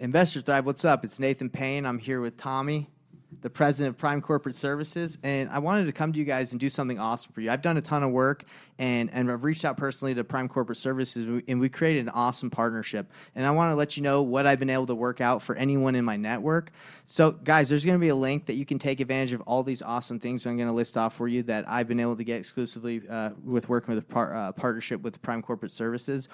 Investor Thrive, what's up? It's Nathan Payne. I'm here with Tommy, the president of Prime Corporate Services, and I wanted to come to you guys and do something awesome for you. I've done a ton of work, and I've reached out personally to Prime Corporate Services, and we created an awesome partnership. And I want to let you know what I've been able to work out for anyone in my network. So, guys, there's going to be a link that you can take advantage of all these awesome things I'm going to list off for you that I've been able to get exclusively with working with a partnership with Prime Corporate Services.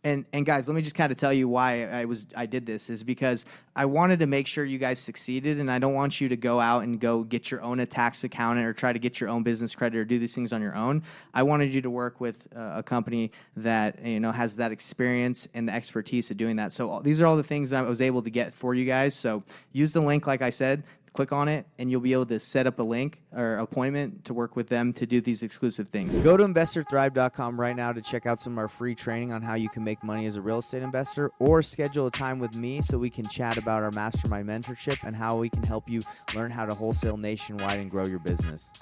And guys, let me just kind of tell you why I did this is because I wanted to make sure you guys succeeded, and I don't want you to go out and go get your own tax accountant or try to get your own business credit or do these things on your own. I wanted you to work with a company that has that experience and the expertise of doing that. So these are all the things that I was able to get for you guys. So use the link, like I said. Click on it, and you'll be able to set up a link or appointment to work with them to do these exclusive things. Go to investorthrive.com right now to check out some of our free training on how you can make money as a real estate investor, or schedule a time with me so we can chat about our mastermind mentorship and how we can help you learn how to wholesale nationwide and grow your business.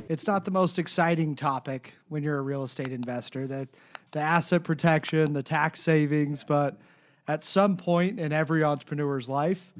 It's not the most exciting topic when you're a real estate investor, the asset protection, the tax savings, but at some point in every entrepreneur's life,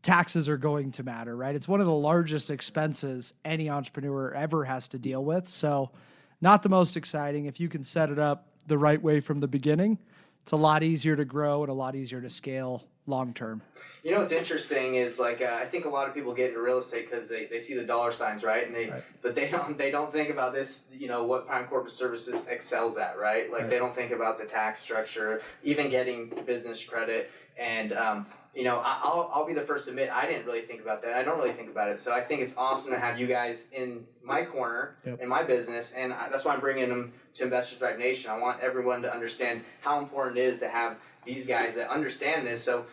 taxes are going to matter, right? It's one of the largest expenses any entrepreneur ever has to deal with. So not the most exciting. If you can set it up the right way from the beginning, it's a lot easier to grow and a lot easier to scale long term. You know what's interesting is I think a lot of people get into real estate because they see the dollar signs, right? And but they don't think about this, what Prime Corporate Services excels at, right? They don't think about the tax structure, even getting business credit. And I'll be the first to admit I didn't really think about that. I don't really think about it. So I think it's awesome to have you guys in my corner, in my business, and that's why I'm bringing them to Investor Thrive Nation. I want everyone to understand how important it is to have these guys that understand this. So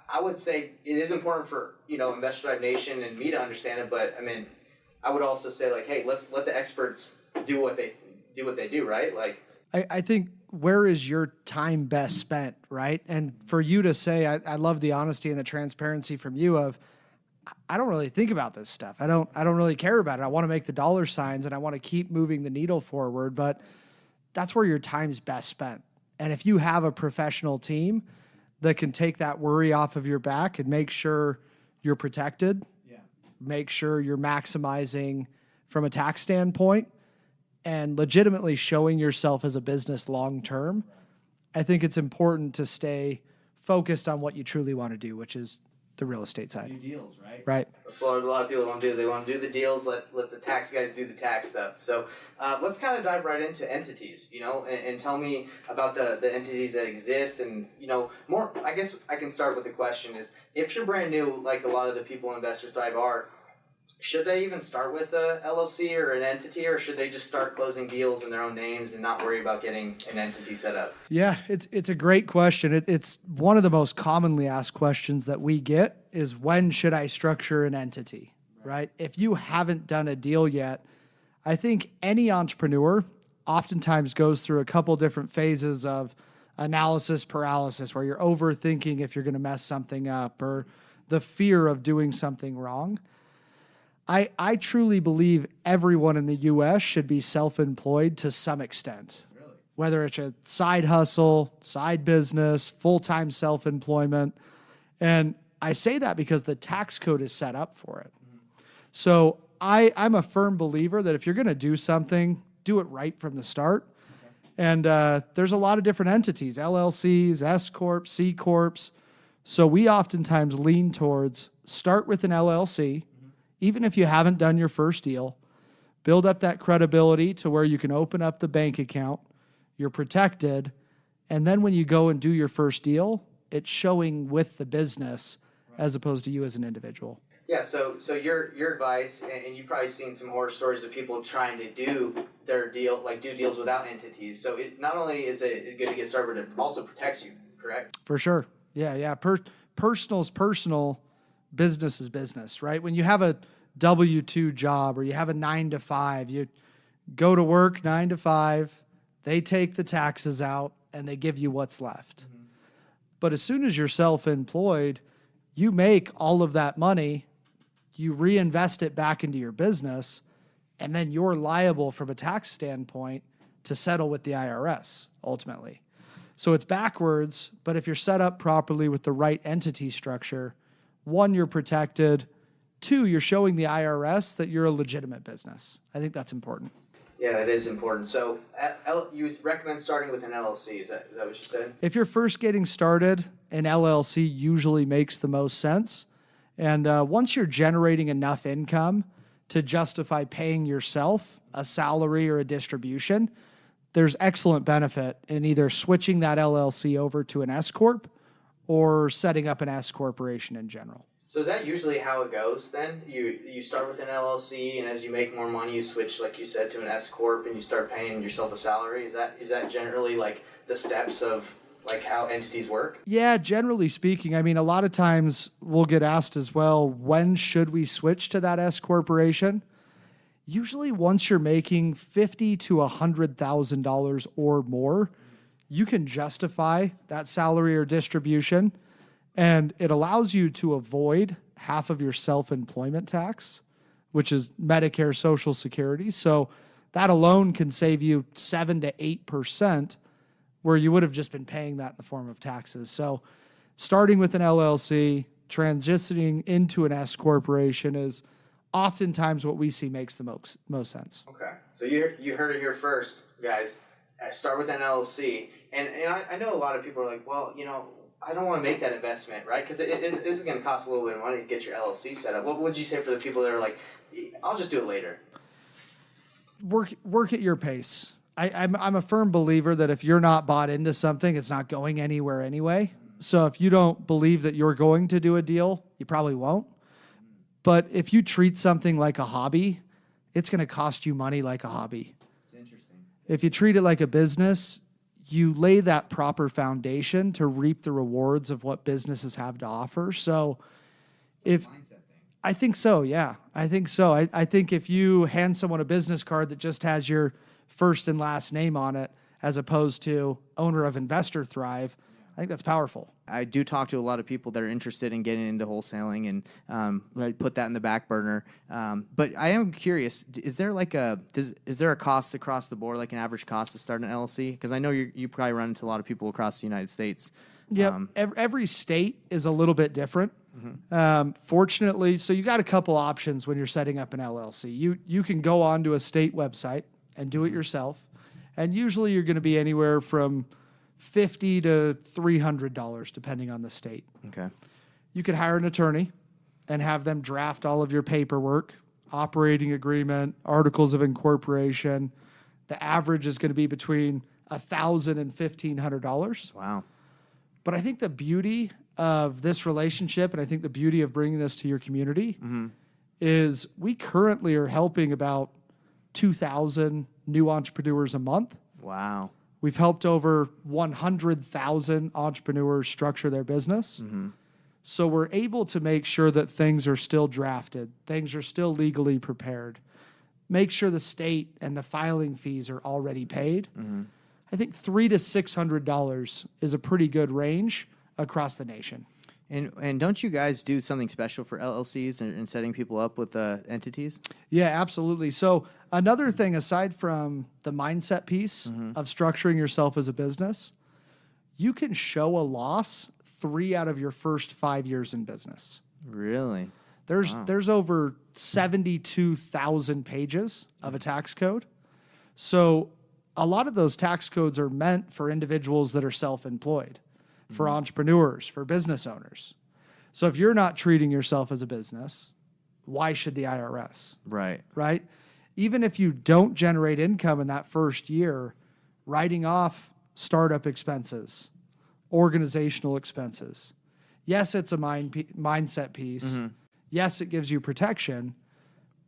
I would say it is important for Investor Thrive Nation and me to understand it, but I mean, I would also say hey, let's let the experts do what they do, right? I think where is your time best spent, right? And for you to say, I love the honesty and the transparency from you of, I don't really think about this stuff. I don't really care about it. I want to make the dollar signs and I want to keep moving the needle forward, but that's where your time's best spent. And if you have a professional team that can take that worry off of your back and make sure you're protected, make sure you're maximizing from a tax standpoint and legitimately showing yourself as a business long term, I think it's important to stay focused on what you truly want to do, which is the real estate side. Do deals, right? Right. That's what a lot of people want to do. They want to do the deals, let the tax guys do the tax stuff. So let's kind of dive right into entities, and tell me about the entities that exist. And, more, I guess I can start with the question is, if you're brand new, like a lot of the people in Investor Thrive are, should they even start with a LLC or an entity, or should they just start closing deals in their own names and not worry about getting an entity set up? Yeah, it's a great question. It's one of the most commonly asked questions that we get is, when should I structure an entity, right? If you haven't done a deal yet, I think any entrepreneur oftentimes goes through a couple different phases of analysis paralysis, where you're overthinking if you're going to mess something up or the fear of doing something wrong. I truly believe everyone in the U.S. should be self-employed to some extent. Really? Whether it's a side hustle, side business, full-time self-employment. And I say that because the tax code is set up for it. Mm-hmm. So I'm a firm believer that if you're going to do something, do it right from the start. Okay. And there's a lot of different entities, LLCs, S-Corps, C-Corps. So we oftentimes lean towards start with an LLC. Even if you haven't done your first deal, build up that credibility to where you can open up the bank account, you're protected, and then when you go and do your first deal, it's showing with the business as opposed to you as an individual. Yeah, so your advice, and you've probably seen some horror stories of people trying to do their deal, do deals without entities. So it not only is it good to get started, but it also protects you, correct? For sure. Yeah. Personal's personal. Business is business, right? When you have a W-2 job or you have a 9 to 5, you go to work 9 to 5, they take the taxes out and they give you what's left. Mm-hmm. But as soon as you're self-employed, you make all of that money, you reinvest it back into your business, and then you're liable from a tax standpoint to settle with the IRS ultimately. So it's backwards, but if you're set up properly with the right entity structure, one, you're protected. Two, you're showing the IRS that you're a legitimate business. I think that's important. Yeah, it is important. So you recommend starting with an LLC. Is that what you said? If you're first getting started, an LLC usually makes the most sense. And once you're generating enough income to justify paying yourself a salary or a distribution, there's excellent benefit in either switching that LLC over to an S Corp or setting up an S Corporation in general. So is that usually how it goes then? You start with an LLC, and as you make more money, you switch, like you said, to an S Corp, and you start paying yourself a salary? Is that generally like the steps of like how entities work? Yeah, generally speaking. I mean, a lot of times we'll get asked as well, when should we switch to that S Corporation? Usually once you're making $50,000 to $100,000 or more, you can justify that salary or distribution, and it allows you to avoid half of your self-employment tax, which is Medicare, Social Security. So that alone can save you 7 to 8%, where you would have just been paying that in the form of taxes. So starting with an LLC, transitioning into an S Corporation is oftentimes what we see makes the most sense. Okay, so you heard it here first, guys. Start with an LLC, and I know a lot of people are like, well, I don't want to make that investment, right? Because this is going to cost a little bit of money to get your LLC set up. What would you say for the people that are like, I'll just do it later? Work at your pace. I'm a firm believer that if you're not bought into something, it's not going anywhere anyway. So if you don't believe that you're going to do a deal, you probably won't. But if you treat something like a hobby, it's going to cost you money like a hobby. It's interesting. If you treat it like a business, you lay that proper foundation to reap the rewards of what businesses have to offer. So I think so, yeah. I think so. I think if you hand someone a business card that just has your first and last name on it, as opposed to owner of Investor Thrive, I think that's powerful. I do talk to a lot of people that are interested in getting into wholesaling and put that in the back burner. But I am curious, is there a cost across the board, like an average cost to start an LLC? Because I know you probably run into a lot of people across the United States. Yeah, every state is a little bit different. Mm-hmm. Fortunately, so you got a couple options when you're setting up an LLC. You can go onto a state website and do it yourself, and usually you're going to be anywhere from $50 to $300, depending on the state. Okay. You could hire an attorney and have them draft all of your paperwork, operating agreement, articles of incorporation. The average is going to be between $1,000 and $1,500. Wow. But I think the beauty of this relationship, and I think the beauty of bringing this to your community, is we currently are helping about 2,000 new entrepreneurs a month. Wow. We've helped over 100,000 entrepreneurs structure their business. Mm-hmm. So we're able to make sure that things are still drafted, things are still legally prepared, make sure the state and the filing fees are already paid. Mm-hmm. I think $300 to $600 is a pretty good range across the nation. And don't you guys do something special for LLCs and setting people up with entities? Yeah, absolutely. So another thing, aside from the mindset piece of structuring yourself as a business, you can show a loss 3 out of your first 5 years in business. Really? There's over 72,000 pages of a tax code. So a lot of those tax codes are meant for individuals that are self-employed, for entrepreneurs, for business owners. So if you're not treating yourself as a business, why should the IRS? Right. Right? Even if you don't generate income in that first year, writing off startup expenses, organizational expenses. Yes, it's a mindset piece. Mm-hmm. Yes, it gives you protection,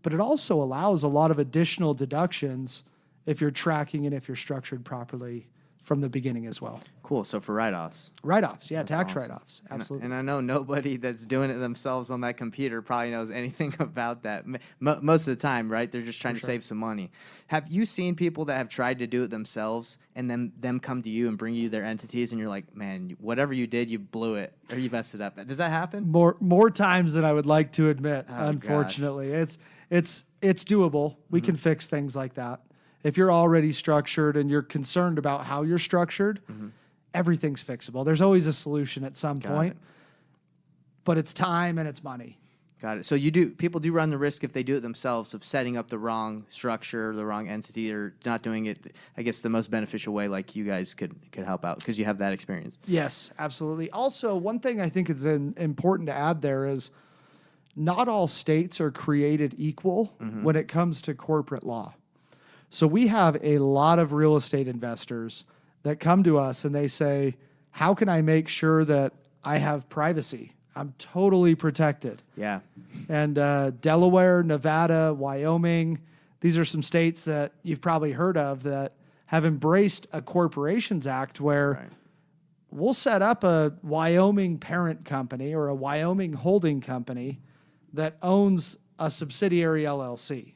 but it also allows a lot of additional deductions if you're tracking and if you're structured properly from the beginning as well. Cool. So for write-offs. Write-offs, yeah, That's tax awesome. write-offs, absolutely. And I know nobody that's doing it themselves on that computer probably knows anything about that. Most of the time, right? They're just trying to save some money. Have you seen people that have tried to do it themselves and then them come to you and bring you their entities and you're like, man, whatever you did, you blew it or you messed it up? Does that happen? More times than I would like to admit, unfortunately. Gosh. It's doable. We can fix things like that. If you're already structured and you're concerned about how you're structured, everything's fixable. There's always a solution at some Got point, it. but it's time and it's money. Got it. So people do run the risk if they do it themselves of setting up the wrong structure, the wrong entity, or not doing it, I guess, the most beneficial way, like you guys could help out because you have that experience. Yes, absolutely. Also, one thing I think is important to add there is not all states are created equal when it comes to corporate law. So we have a lot of real estate investors that come to us and they say, how can I make sure that I have privacy? I'm totally protected. Yeah. And Delaware, Nevada, Wyoming, these are some states that you've probably heard of that have embraced a Corporations Act where we'll set up a Wyoming parent company or a Wyoming holding company that owns a subsidiary LLC,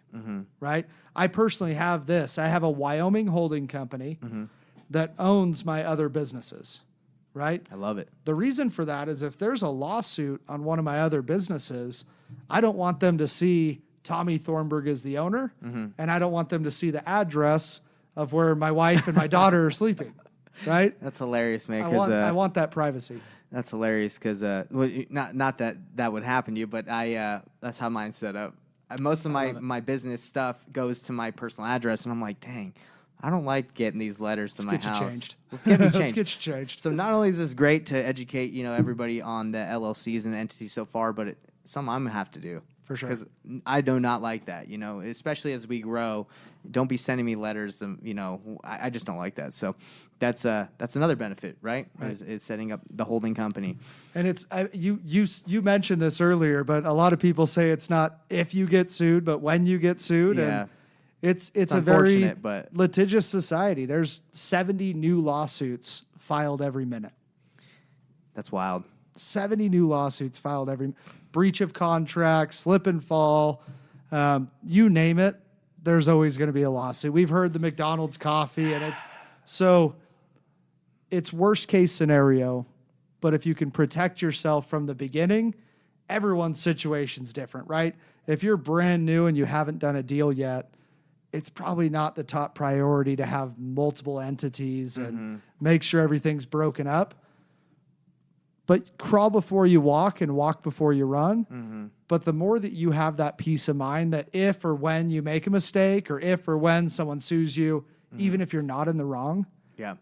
right? I personally have this. I have a Wyoming holding company that owns my other businesses. Right? I love it. The reason for that is if there's a lawsuit on one of my other businesses, I don't want them to see Tommy Thornburgh is the owner, and I don't want them to see the address of where my wife and my daughter are sleeping. Right? That's hilarious, man. I want that privacy. That's hilarious because not that would happen to you, but that's how mine's set up. Most of my business stuff goes to my personal address, and I'm like, dang, I don't like getting these letters to my house. Let's get me changed. Let's get you changed. So not only is this great to educate everybody on the LLCs and the entities so far, but something I'm gonna have to do For sure. because I do not like that. Especially as we grow, don't be sending me letters. I just don't like that. So that's another benefit, right? Is setting up the holding company. And it's you mentioned this earlier, but a lot of people say it's not if you get sued, but when you get sued. Yeah. And it's a very unfortunate, but litigious society. There's 70 new lawsuits filed every minute. that's wild. 70 new lawsuits filed every breach of contract, slip and fall, you name it. There's always going to be a lawsuit. We've heard the McDonald's coffee, and it's worst case scenario. But if you can protect yourself from the beginning, everyone's situation's different, right? If you're brand new and you haven't done a deal yet, it's probably not the top priority to have multiple entities and make sure everything's broken up. But crawl before you walk and walk before you run. But the more that you have that peace of mind that if or when you make a mistake or if or when someone sues you, even if you're not in the wrong, Yeah.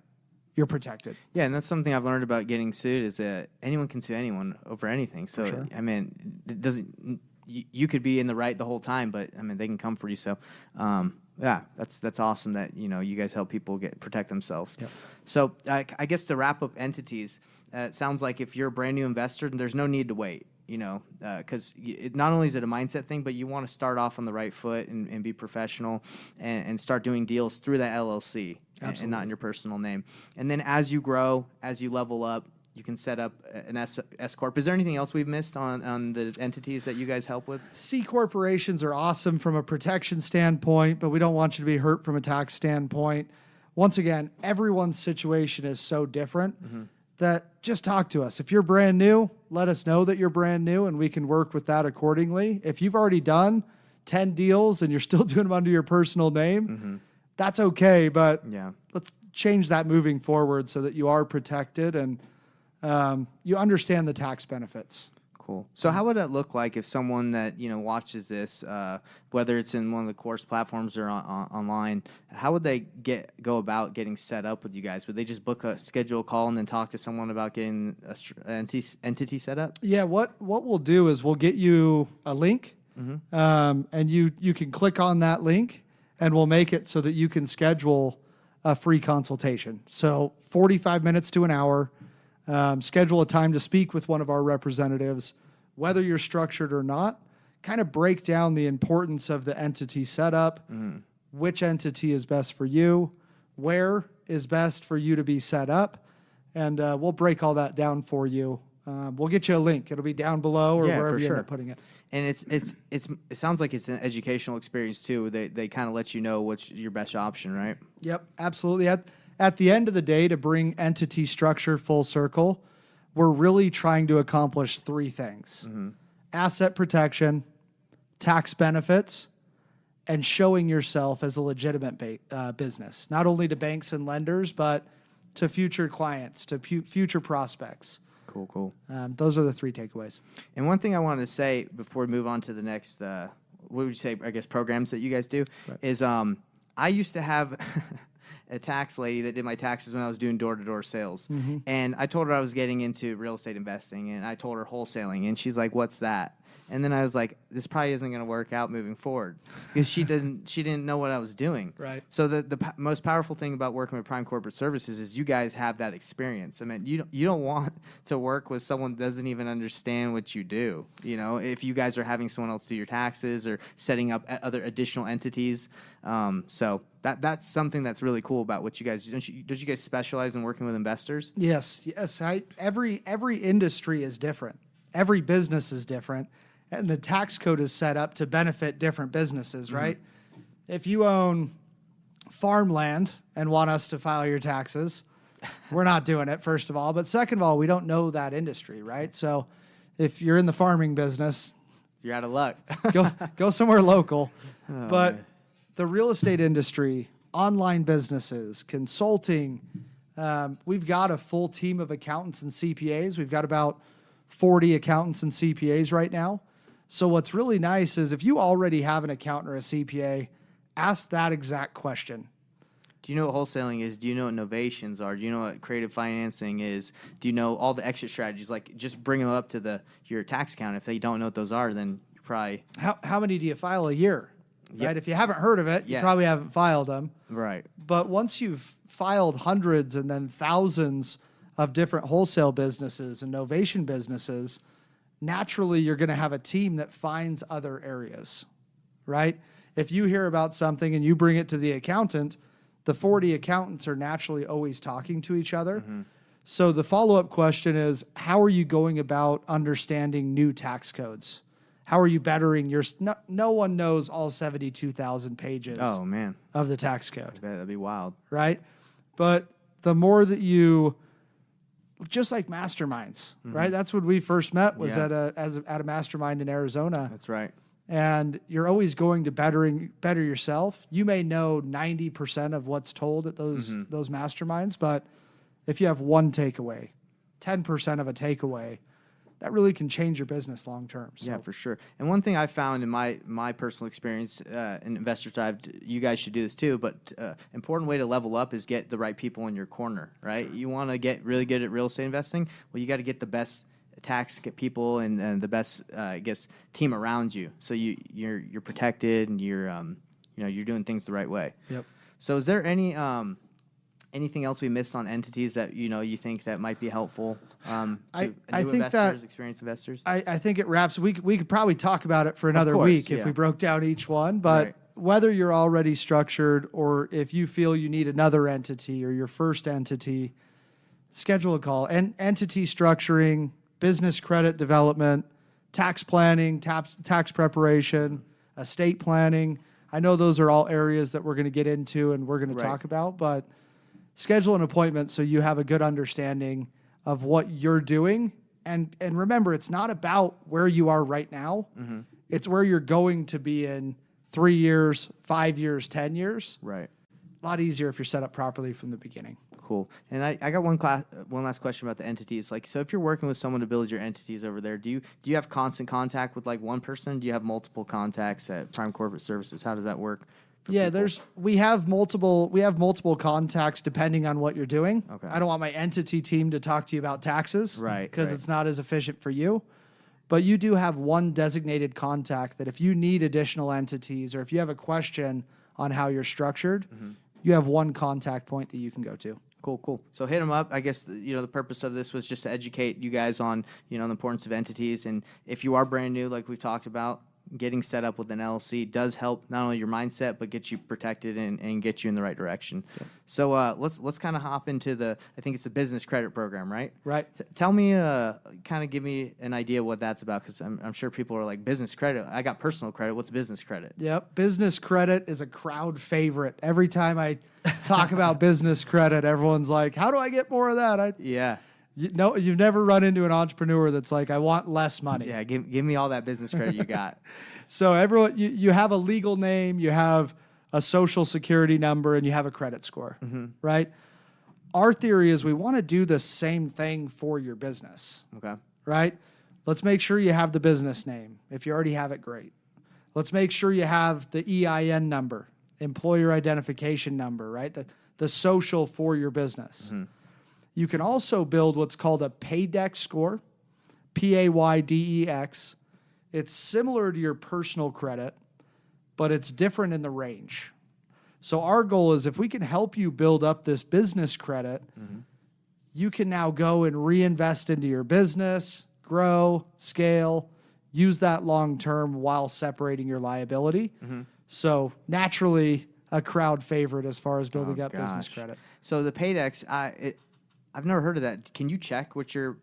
you're protected. Yeah, and that's something I've learned about getting sued is that anyone can sue anyone over anything. So, sure. I mean, it doesn't. You could be in the right the whole time, but I mean, they can come for you. So, yeah, that's awesome that you guys help people protect themselves. Yep. So, I guess to wrap up entities, it sounds like if you're a brand new investor, there's no need to wait. Because not only is it a mindset thing, but you want to start off on the right foot and be professional and start doing deals through that LLC and not in your personal name. And then as you grow, as you level up, you can set up an S corp. Is there anything else we've missed on the entities that you guys help with? C corporations are awesome from a protection standpoint, but we don't want you to be hurt from a tax standpoint. Once again, everyone's situation is so different that just talk to us. If you're brand new, let us know that you're brand new and we can work with that accordingly. If you've already done 10 deals and you're still doing them under your personal name, that's okay, but let's change that moving forward so that you are protected and you understand the tax benefits. Cool. So how would it look like if someone that watches this, whether it's in one of the course platforms or online, how would they go about getting set up with you guys? Would they just schedule a call and then talk to someone about getting an entity set up? Yeah, what we'll do is we'll get you a link, and you can click on that link, and we'll make it so that you can schedule a free consultation. So 45 minutes to an hour. Schedule a time to speak with one of our representatives, whether you're structured or not, kind of break down the importance of the entity setup, which entity is best for you, where is best for you to be set up, and we'll break all that down for you. We'll get you a link. It'll be down below or wherever you end up putting it. And it sounds like it's an educational experience too. They kind of let you know what's your best option, right? Yep, absolutely. At the end of the day, to bring entity structure full circle, we're really trying to accomplish three things: asset protection, tax benefits, and showing yourself as a legitimate business, not only to banks and lenders, but to future clients, to future prospects. Cool. Those are the 3 takeaways. And one thing I wanted to say before we move on to the next, what would you say, I guess, programs that you guys do, is I used to have a tax lady that did my taxes when I was doing door-to-door sales. And I told her I was getting into real estate investing, and I told her wholesaling, and she's like, what's that? And then I was like, this probably isn't going to work out moving forward, because she didn't know what I was doing. Right. So the most powerful thing about working with Prime Corporate Services is you guys have that experience. I mean, you don't want to work with someone that doesn't even understand what you do. You know, if you guys are having someone else do your taxes or setting up other additional entities. So that's something that's really cool about what you guys do. Don't you guys specialize in working with investors? Yes. Every industry is different. Every business is different. And the tax code is set up to benefit different businesses, right? If you own farmland and want us to file your taxes, we're not doing it, first of all. But second of all, we don't know that industry, right? So if you're in the farming business, you're out of luck. go somewhere local. But the real estate industry, online businesses, consulting, we've got a full team of accountants and CPAs. We've got about 40 accountants and CPAs right now. So what's really nice is if you already have an accountant or a CPA, ask that exact question. Do you know what wholesaling is? Do you know what novations are? Do you know what creative financing is? Do you know all the exit strategies? Like, just bring them up to your tax account. If they don't know what those are, then you probably... How many do you file a year? Yep. Right? If you haven't heard of it, you probably haven't filed them. Right. But once you've filed hundreds and then thousands of different wholesale businesses and novation businesses, naturally you're going to have a team that finds other areas, right? If you hear about something and you bring it to the accountant, the 40 accountants are naturally always talking to each other. So the follow-up question is, how are you going about understanding new tax codes? How are you bettering your... No one knows all 72,000 pages of the tax code. I bet that'd be wild. Right? But the more that you... Just like masterminds, right? That's when we first met, was at a mastermind in Arizona. That's right. And you're always going to better yourself. You may know 90% of what's told at those masterminds, but if you have one takeaway, 10% of a takeaway, that really can change your business long term. So. Yeah, for sure. And one thing I found in my personal experience, in investor dive, you guys should do this too, but important way to level up is get the right people in your corner, right? You want to get really good at real estate investing, well, you got to get the best tax people and the best, I guess, team around you, so you're protected and you're doing things the right way. Yep. So is there anything else we missed on entities that you think that might be helpful to I new think investors, experienced investors? I think it wraps. We could probably talk about it for another week if we broke down each one. But whether you're already structured or if you feel you need another entity or your first entity, schedule a call. And entity structuring, business credit development, tax planning, tax preparation, estate planning. I know those are all areas that we're going to get into and we're going to talk about, but schedule an appointment so you have a good understanding of what you're doing. And remember, it's not about where you are right now. It's where you're going to be in 3 years, 5 years, 10 years. Right. A lot easier if you're set up properly from the beginning. Cool. And I got one last question about the entities. Like, so if you're working with someone to build your entities over there, do you have constant contact with like one person? Do you have multiple contacts at Prime Corporate Services? How does that work? Yeah, we have multiple contacts depending on what you're doing. Okay. I don't want my entity team to talk to you about taxes, right? Because it's not as efficient for you. But you do have one designated contact that if you need additional entities or if you have a question on how you're structured, you have one contact point that you can go to. Cool. So hit them up. I guess the purpose of this was just to educate you guys on the importance of entities, and if you are brand new, like we've talked about, getting set up with an LLC does help not only your mindset but get you protected and get you in the right direction. Yeah. So let's kind of hop into I think it's the business credit program, right? Right. Tell me, kind of give me an idea what that's about, because I'm sure people are like, business credit? I got personal credit. What's business credit? Yep. Business credit is a crowd favorite. Every time I talk about business credit, everyone's like, how do I get more of that? You've never run into an entrepreneur that's like, I want less money. Yeah, give me all that business credit you got. So everyone, you have a legal name, you have a social security number, and you have a credit score, right? Our theory is we want to do the same thing for your business, Okay. right? Let's make sure you have the business name. If you already have it, great. Let's make sure you have the EIN number, employer identification number, right? The social for your business. You can also build what's called a Paydex score, Paydex. It's similar to your personal credit, but it's different in the range. So our goal is if we can help you build up this business credit, you can now go and reinvest into your business, grow, scale, use that long term while separating your liability. So naturally, a crowd favorite as far as building up business credit. So the Paydex, I've never heard of that. Can you check what your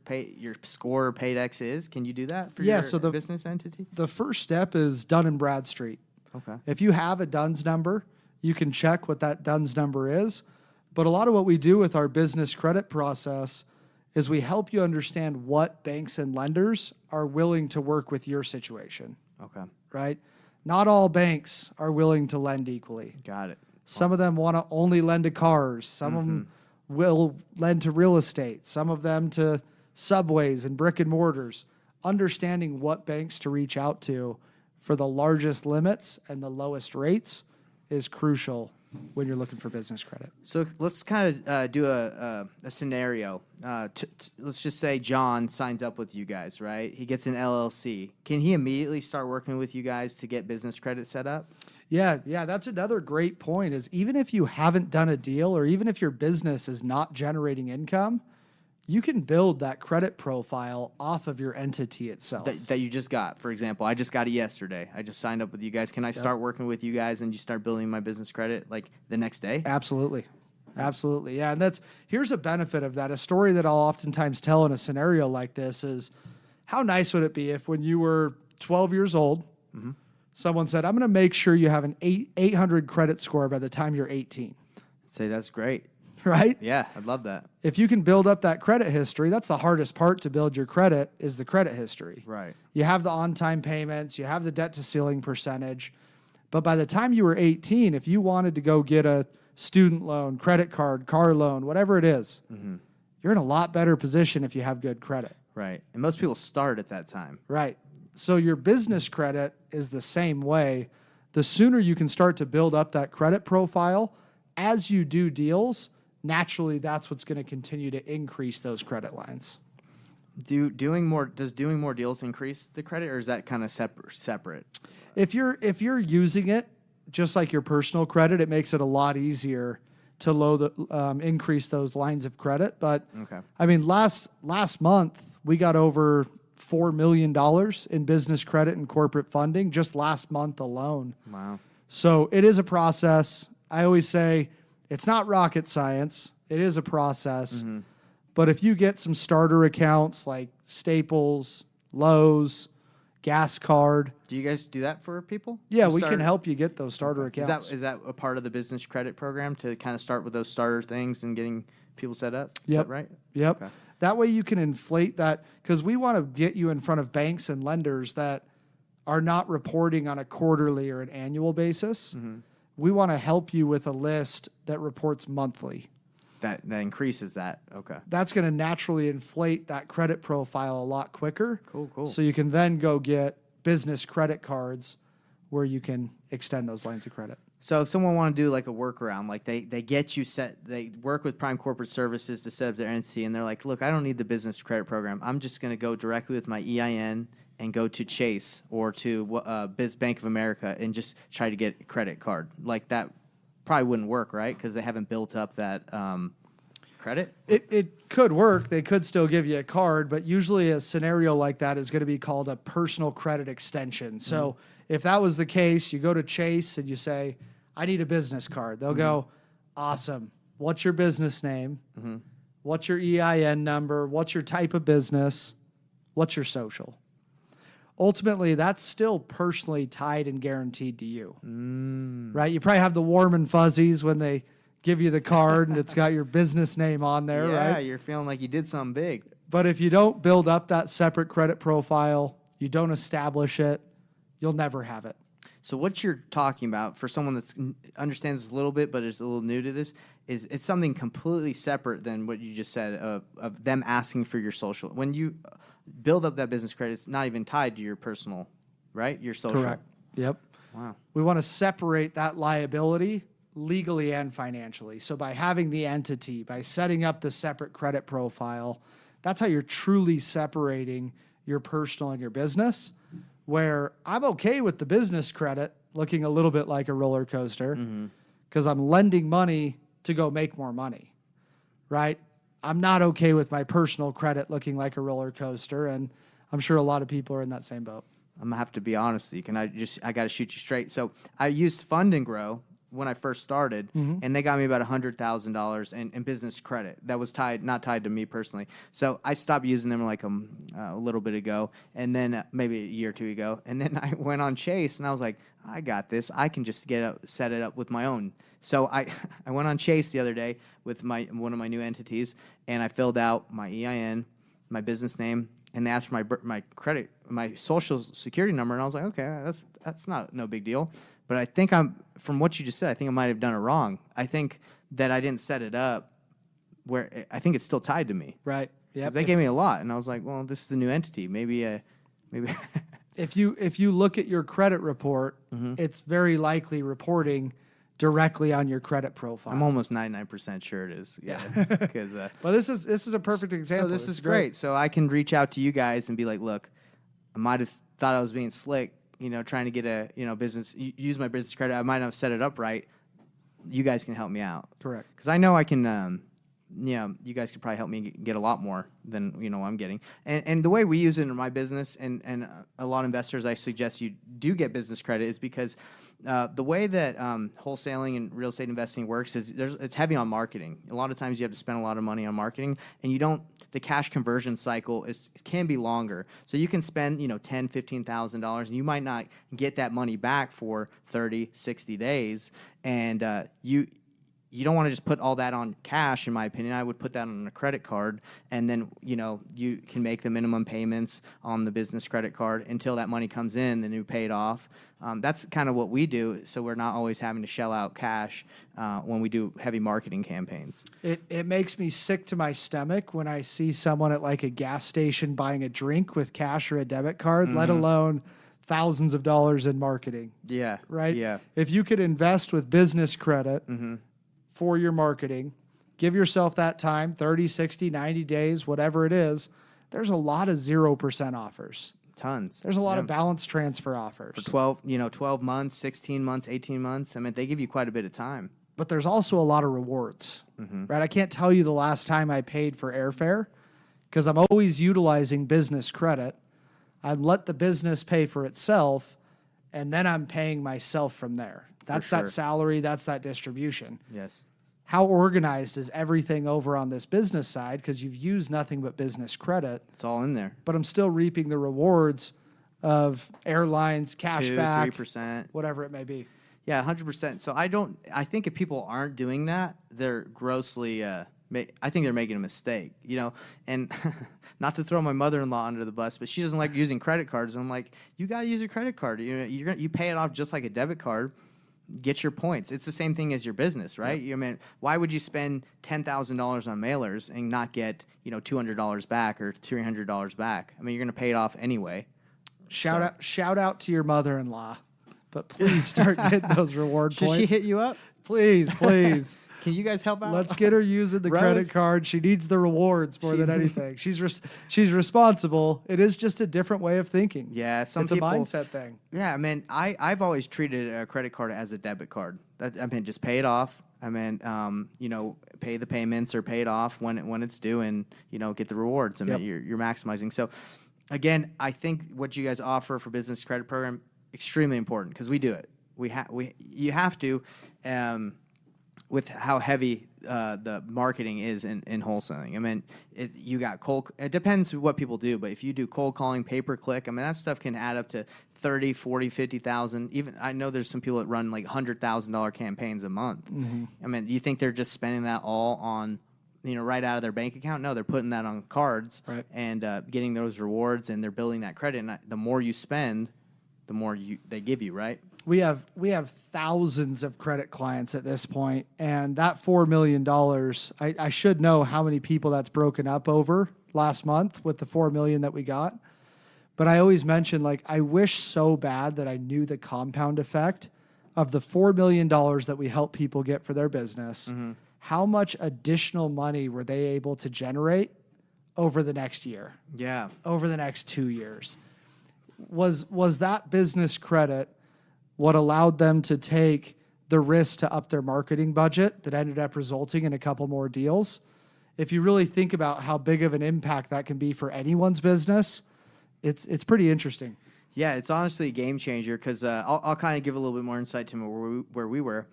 score or Paydex is? Can you do that for your business entity? The first step is Dun & Bradstreet. Okay. If you have a DUNS number, you can check what that DUNS number is. But a lot of what we do with our business credit process is we help you understand what banks and lenders are willing to work with your situation. Okay. Right? Not all banks are willing to lend equally. Got it. Some of them want to only lend to cars. Some of them will lend to real estate. Some of them to subways and brick and mortars. Understanding what banks to reach out to for the largest limits and the lowest rates is crucial when you're looking for business credit. So let's kind of do a scenario. Let's just say John signs up with you guys, right? He gets an LLC. Can he immediately start working with you guys to get business credit set up? Yeah, that's another great point is even if you haven't done a deal or even if your business is not generating income, you can build that credit profile off of your entity itself. That you just got. For example, I just got it yesterday. I just signed up with you guys. Can I start working with you guys and you start building my business credit like the next day? Absolutely. Yeah, and here's a benefit of that. A story that I'll oftentimes tell in a scenario like this is how nice would it be if when you were 12 years old, someone said, I'm going to make sure you have an 800 credit score by the time you're 18. Say that's great. Right? Yeah, I'd love that. If you can build up that credit history, that's the hardest part to build your credit is the credit history. Right. You have the on-time payments, you have the debt to ceiling percentage. But by the time you were 18, if you wanted to go get a student loan, credit card, car loan, whatever it is, you're in a lot better position if you have good credit. Right. And most people start at that time. Right. So your business credit is the same way. The sooner you can start to build up that credit profile as you do deals, naturally that's what's going to continue to increase those credit lines. Does doing more deals increase the credit, or is that kind of separate? If you're using it just like your personal credit, it makes it a lot easier to increase those lines of credit. But I mean, last month we got over $4 million in business credit and corporate funding just last month alone. Wow. So it is a process. I always say it's not rocket science. It is a process. But if you get some starter accounts like Staples, Lowe's, Gas Card. Do you guys do that for people? Yeah, we can help you get those starter accounts. Is that a part of the business credit program to kind of start with those starter things and getting people set up? Is that right? Yep. Okay. That way you can inflate that because we want to get you in front of banks and lenders that are not reporting on a quarterly or an annual basis. We want to help you with a list that reports monthly. That increases that. Okay. That's going to naturally inflate that credit profile a lot quicker. Cool. So you can then go get business credit cards where you can extend those lines of credit. So if someone want to do like a workaround, like they get you set, they work with Prime Corporate Services to set up their entity, and they're like, look, I don't need the business credit program. I'm just going to go directly with my EIN and go to Chase or to Bank of America and just try to get a credit card. Like that probably wouldn't work, right? Because they haven't built up that credit. It could work. They could still give you a card, but usually a scenario like that is going to be called a personal credit extension. So if that was the case, you go to Chase and you say, I need a business card. They'll go, awesome. What's your business name? What's your EIN number? What's your type of business? What's your social? Ultimately, that's still personally tied and guaranteed to you, right? You probably have the warm and fuzzies when they give you the card and it's got your business name on there, right? Yeah, you're feeling like you did something big. But if you don't build up that separate credit profile, you don't establish it, you'll never have it. So what you're talking about for someone that's understands a little bit but is a little new to this is it's something completely separate than what you just said of them asking for your social. When you build up that business credit, it's not even tied to your personal, right? Your social. Correct. Yep. Wow. We want to separate that liability legally and financially. So by having the entity, by setting up the separate credit profile, that's how you're truly separating your personal and your business, where I'm okay with the business credit looking a little bit like a roller coaster because I'm lending money to go make more money, right? I'm not okay with my personal credit looking like a roller coaster, and I'm sure a lot of people are in that same boat. I'm gonna have to be honest with you. I got to shoot you straight. So I used Fund and Grow when I first started, and they got me about $100,000 in business credit. That was not tied to me personally. So I stopped using them like a little bit ago, and then maybe a year or two ago. And then I went on Chase, and I was like, I got this. I can just set it up with my own. So I went on Chase the other day with one of my new entities, and I filled out my EIN, my business name, and they asked for my social security number, and I was like, okay, that's no big deal. But I think from what you just said, I think I might have done it wrong. I think that I didn't set it up where I think it's still tied to me. Right. Yeah. Because they gave me a lot, and I was like, well, this is the new entity. Maybe. If you look at your credit report, it's very likely reporting directly on your credit profile. I'm almost 99% sure it is. Yeah. Because. Well, this is a perfect example. So this is great. So I can reach out to you guys and be like, look, I might have thought I was being slick, trying to get a business, use my business credit. I might not have set it up right. You guys can help me out. Correct. Because I know I can. You guys could probably help me get a lot more than I'm getting. And the way we use it in my business, and a lot of investors, I suggest you do get business credit, is because the way that wholesaling and real estate investing works is it's heavy on marketing. A lot of times you have to spend a lot of money on marketing, and the cash conversion cycle can be longer. So you can spend $10,000, $15,000, and you might not get that money back for 30, 60 days, and you don't want to just put all that on cash, in my opinion. I would put that on a credit card, and then, you can make the minimum payments on the business credit card until that money comes in, then you pay it off. That's kind of what we do, so we're not always having to shell out cash when we do heavy marketing campaigns. It makes me sick to my stomach when I see someone at like a gas station buying a drink with cash or a debit card, let alone thousands of dollars in marketing. Yeah. Right? Yeah. If you could invest with business credit for your marketing, give yourself that time, 30, 60, 90 days, whatever it is, there's a lot of 0% offers. Tons. There's a lot of balance transfer offers. For 12 months, 16 months, 18 months. I mean, they give you quite a bit of time. But there's also a lot of rewards, right? I can't tell you the last time I paid for airfare because I'm always utilizing business credit. I let the business pay for itself, and then I'm paying myself from there. That's that salary. That's that distribution. Yes. How organized is everything over on this business side? Because you've used nothing but business credit. It's all in there. But I'm still reaping the rewards of airlines, cash back, 3%, whatever it may be. Yeah, 100%. So I think if people aren't doing that, they're grossly, I think they're making a mistake, and not to throw my mother-in-law under the bus, but she doesn't like using credit cards. I'm like, you got to use your credit card. You pay it off just like a debit card. Get your points. It's the same thing as your business, right? Yep. I mean, why would you spend $10,000 on mailers and not get $200 back or $300 back? I mean, you're going to pay it off anyway. Shout out to your mother-in-law, but please start getting those reward points. Should she hit you up? Please. Can you guys help out? Let's get her using the credit card. She needs the rewards more than anything. She's responsible. It is just a different way of thinking. Yeah, it's a mindset thing. Yeah, I mean, I've always treated a credit card as a debit card. Just pay it off. Pay the payments or pay it off when it's due, and get the rewards. You're maximizing. So, again, I think what you guys offer for business credit program extremely important because we do it. You have to. With how heavy the marketing is in wholesaling. I mean, you got cold. It depends what people do, but if you do cold calling, pay-per-click, I mean, that stuff can add up to 30, 40, 50,000. Even I know there's some people that run like $100,000 campaigns a month. I mean, do you think they're just spending that all on, right out of their bank account? No, they're putting that on cards and getting those rewards, and they're building that credit. And the more you spend, the more they give you, right? We have thousands of credit clients at this point, and that $4 million, I should know how many people that's broken up over last month with the 4 million that we got. But I always mention, like, I wish so bad that I knew the compound effect of the $4 million that we help people get for their business. How much additional money were they able to generate over the next year? Yeah. Over the next 2 years? Was that business credit what allowed them to take the risk to up their marketing budget that ended up resulting in a couple more deals? If you really think about how big of an impact that can be for anyone's business, it's pretty interesting. Yeah, it's honestly a game changer because I'll kind of give a little bit more insight to where we were.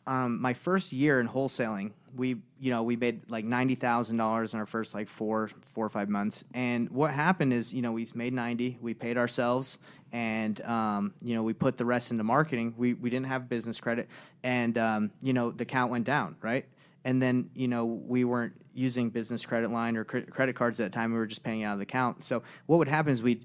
My first year in wholesaling, we made like $90,000 in our first like four or 5 months. And what happened is, we made 90, we paid ourselves, and we put the rest into marketing. We didn't have business credit, and the count went down, right? And then we weren't using business credit line or credit cards at that time. We were just paying out of the account. So what would happen is the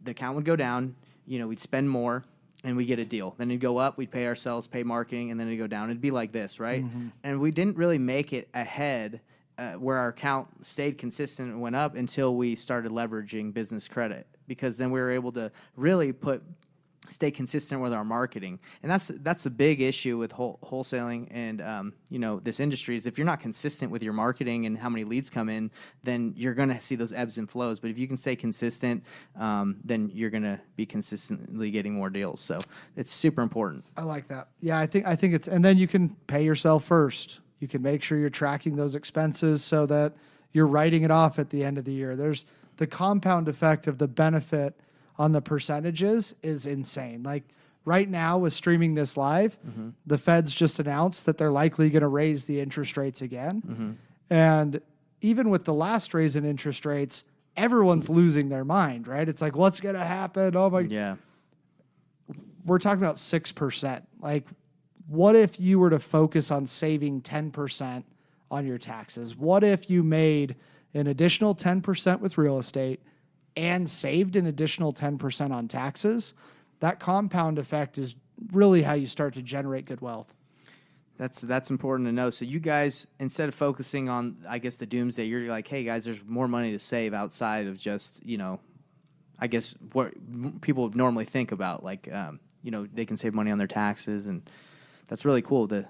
account would go down. We'd spend more, and we get a deal. Then it'd go up, we'd pay ourselves, pay marketing, and then it'd go down. It'd be like this, right? And we didn't really make it ahead where our account stayed consistent and went up until we started leveraging business credit, because then we were able to really stay consistent with our marketing. And that's a big issue with wholesaling and this industry is if you're not consistent with your marketing and how many leads come in, then you're going to see those ebbs and flows. But if you can stay consistent, then you're going to be consistently getting more deals. So it's super important. I like that. Yeah, I think it's, and then you can pay yourself first. You can make sure you're tracking those expenses so that you're writing it off at the end of the year. There's the compound effect of the benefit on the percentages is insane. Like right now with streaming this live, the Fed's just announced that they're likely going to raise the interest rates again. And even with the last raise in interest rates, everyone's losing their mind, right? It's like, what's going to happen? Oh my. Yeah. We're talking about 6%. Like, what if you were to focus on saving 10% on your taxes? What if you made an additional 10% with real estate and saved an additional 10% on taxes? That compound effect is really how you start to generate good wealth. That's important to know. So you guys, instead of focusing on, I guess, the doomsday, you're like, hey guys, there's more money to save outside of just, I guess what people would normally think about, like, they can save money on their taxes, and that's really cool to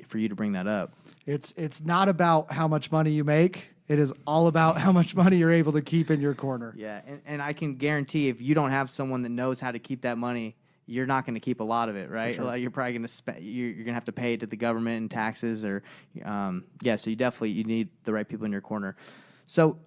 for you to bring that up. It's not about how much money you make. It is all about how much money you're able to keep in your corner. Yeah, and I can guarantee if you don't have someone that knows how to keep that money, you're not going to keep a lot of it, right? For sure. You're probably going to spend. You're going to have to pay it to the government and taxes, or So you need the right people in your corner. So,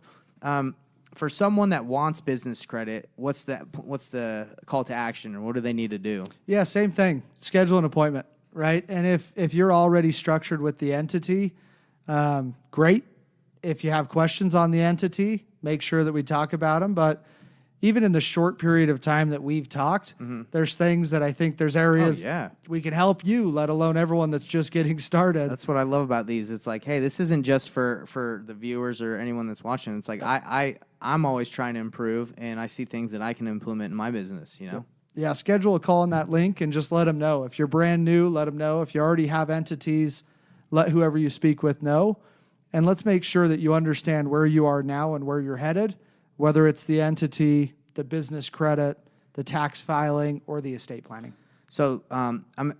for someone that wants business credit, what's the call to action, or what do they need to do? Yeah, same thing. Schedule an appointment, right? And if you're already structured with the entity, great. If you have questions on the entity, make sure that we talk about them. But even in the short period of time that we've talked, there's things that I think there's areas we can help you, let alone everyone that's just getting started. That's what I love about these. It's like, hey, this isn't just for the viewers or anyone that's watching. It's like I'm always trying to improve, and I see things that I can implement in my business, Yeah, schedule a call on that link and just let them know. If you're brand new, let them know. If you already have entities, let whoever you speak with know. And let's make sure that you understand where you are now and where you're headed, whether it's the entity, the business credit, the tax filing, or the estate planning. So,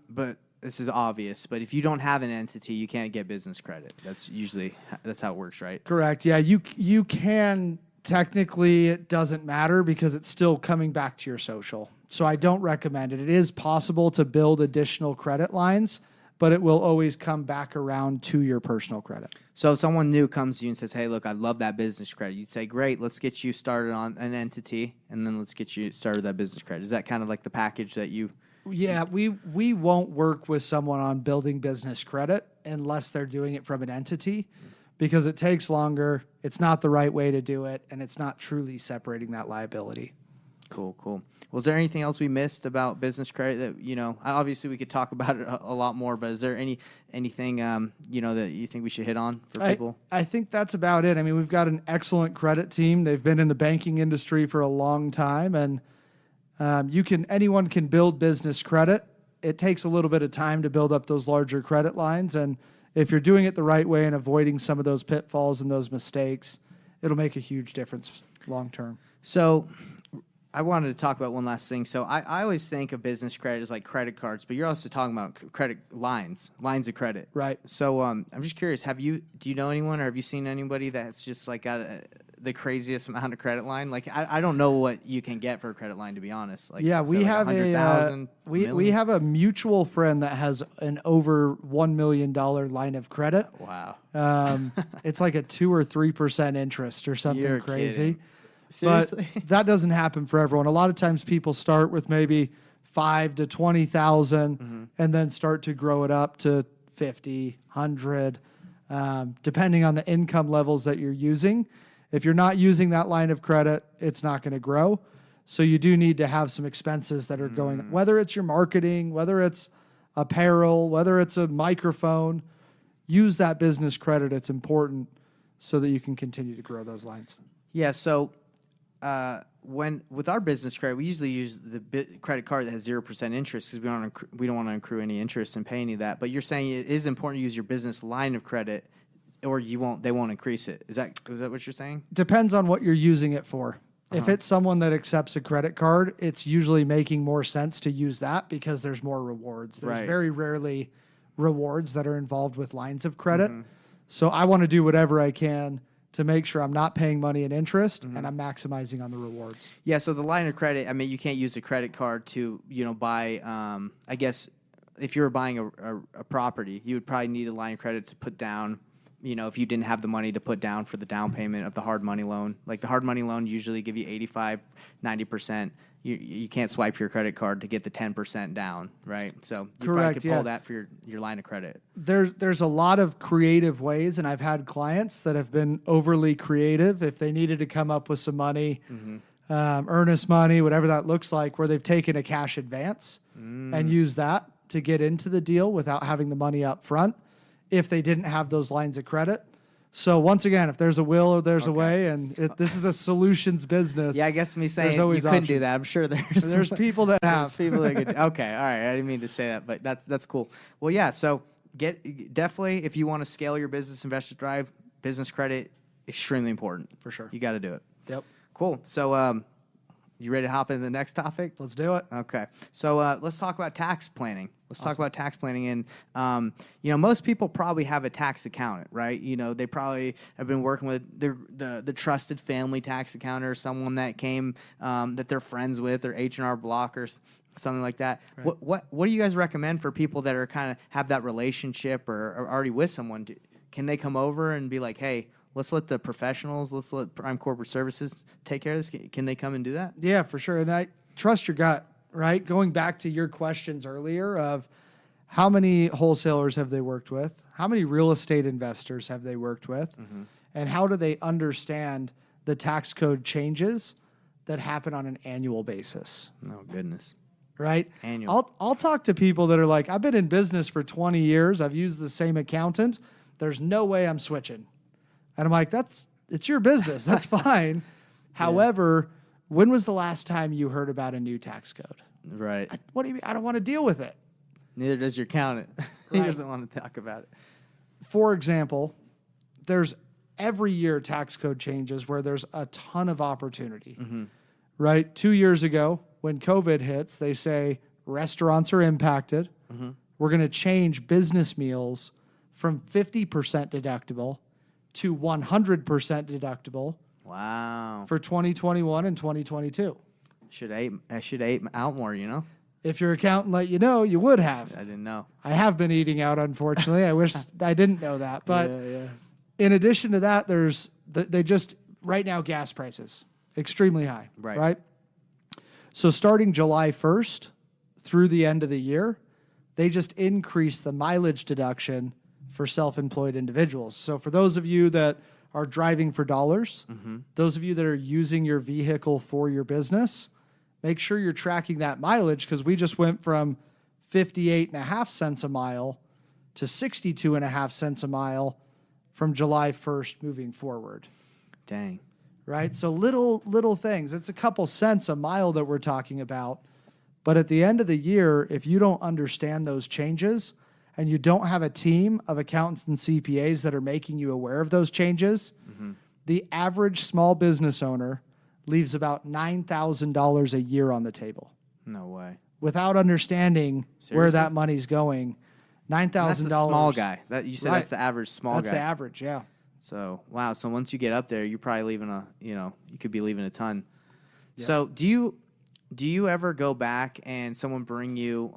but this is obvious, but if you don't have an entity, you can't get business credit. That's how it works, right? Correct. Yeah, you can technically, it doesn't matter because it's still coming back to your social. So I don't recommend it. It is possible to build additional credit lines, but it will always come back around to your personal credit. So if someone new comes to you and says, hey, look, I love that business credit, you'd say, great, let's get you started on an entity, and then let's get you started that business credit. Is that kind of like the package that you... Yeah, we won't work with someone on building business credit unless they're doing it from an entity, because it takes longer, it's not the right way to do it, and it's not truly separating that liability. Cool. Was there anything else we missed about business credit that, obviously we could talk about it a lot more, but is there anything, that you think we should hit on for people? I think that's about it. I mean, we've got an excellent credit team. They've been in the banking industry for a long time, and Anyone can build business credit. It takes a little bit of time to build up those larger credit lines. And if you're doing it the right way and avoiding some of those pitfalls and those mistakes, it'll make a huge difference long term. So I wanted to talk about one last thing. So I always think of business credit as like credit cards, but you're also talking about credit lines of credit. Right. So I'm just curious, do you know anyone or have you seen anybody that's just like got the craziest amount of credit line? Like I don't know what you can get for a credit line, to be honest. Like, yeah, we have 100,000, we have a mutual friend that has an over $1 million line of credit. Wow. It's like a 2 or 3% interest or something You're crazy. kidding. Seriously? But that doesn't happen for everyone. A lot of times people start with maybe 5 to 20,000 and then start to grow it up to 50, 100, depending on the income levels that you're using. If you're not using that line of credit, it's not going to grow. So you do need to have some expenses that are going, whether it's your marketing, whether it's apparel, whether it's a microphone, use that business credit. It's important so that you can continue to grow those lines. Yeah, so with our business credit, we usually use the credit card that has 0% interest because we don't want to accrue any interest and pay any of that. But you're saying it is important to use your business line of credit, or they won't increase it. Is that what you're saying? Depends on what you're using it for. If it's someone that accepts a credit card, it's usually making more sense to use that because there's more rewards. There's very rarely rewards that are involved with lines of credit. So I want to do whatever I can to make sure I'm not paying money in interest and I'm maximizing on the rewards. Yeah, so the line of credit, I mean, you can't use a credit card to, buy, I guess, if you were buying a property, you would probably need a line of credit to put down, if you didn't have the money to put down for the down payment of the hard money loan. Like the hard money loan usually give you 85, 90%. You can't swipe your credit card to get the 10% down, right? So you probably could pull that for your line of credit. There's a lot of creative ways, and I've had clients that have been overly creative. If they needed to come up with some money, earnest money, whatever that looks like, where they've taken a cash advance and used that to get into the deal without having the money up front if they didn't have those lines of credit. So once again, if there's a will, there's a way, and this is a solutions business. Yeah, I guess me saying you couldn't do that. I'm sure there's people that have. There's people that could. Okay, all right. I didn't mean to say that, but that's cool. Well, yeah. So definitely if you want to scale your business, Investors Drive business credit, extremely important For sure. You got to do it. Yep. Cool. So you ready to hop into the next topic? Let's do it. Okay. So let's talk about tax planning. Let's talk about tax planning. And, most people probably have a tax accountant, right? They probably have been working with the trusted family tax accountant or someone that came that they're friends with, or H&R Block or something like that. Right. What do you guys recommend for people that are kind of have that relationship or are already with someone? Can they come over and be like, hey, let's let the professionals, let's let Prime Corporate Services take care of this? Can they come and do that? Yeah, for sure. And I trust your gut, right? Going back to your questions earlier of how many wholesalers have they worked with? How many real estate investors have they worked with? And how do they understand the tax code changes that happen on an annual basis? Oh, goodness. Right? Annual. I'll talk to people that are like, I've been in business for 20 years. I've used the same accountant. There's no way I'm switching. And I'm like, it's your business. That's fine. However, when was the last time you heard about a new tax code? Right. What do you mean? I don't want to deal with it. Neither does your accountant. He doesn't want to talk about it. For example, there's every year tax code changes where there's a ton of opportunity. Right? 2 years ago, when COVID hits, they say restaurants are impacted. We're going to change business meals from 50% deductible to 100% deductible. Wow. For 2021 and 2022. I should ate out more, If your accountant let you know, you would have. I didn't know. I have been eating out, unfortunately. I wish I didn't know that. But in addition to that, there's right now, gas prices, extremely high. Right? So starting July 1st through the end of the year, they just increased the mileage deduction for self-employed individuals. So for those of you that are driving for dollars, those of you that are using your vehicle for your business, make sure you're tracking that mileage, because we just went from 58.5 cents a mile to 62.5 cents a mile from July 1st moving forward. Dang. right? So little things. It's a couple cents a mile that we're talking about. But at the end of the year, if you don't understand those changes and you don't have a team of accountants and CPAs that are making you aware of those changes, the average small business owner leaves about $9,000 a year on the table. No way. Without understanding where that money's going, $9,000. That's the small guy. That you said Right. that's the average small guy. That's the average, yeah. So wow. So once you get up there, you're probably leaving you could be leaving a ton. Yeah. So do you ever go back and someone bring you,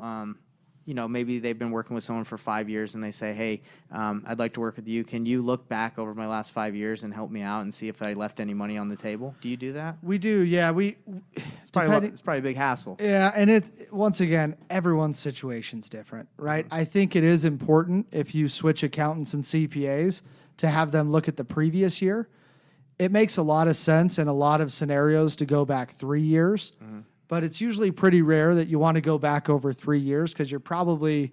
maybe they've been working with someone for 5 years and they say, hey, I'd like to work with you. Can you look back over my last 5 years and help me out and see if I left any money on the table? Do you do that? We do, yeah. It's probably a big hassle. Yeah, and once again, everyone's situation's different, right? I think it is important if you switch accountants and CPAs to have them look at the previous year. It makes a lot of sense in a lot of scenarios to go back 3 years. But it's usually pretty rare that you want to go back over 3 years because it's probably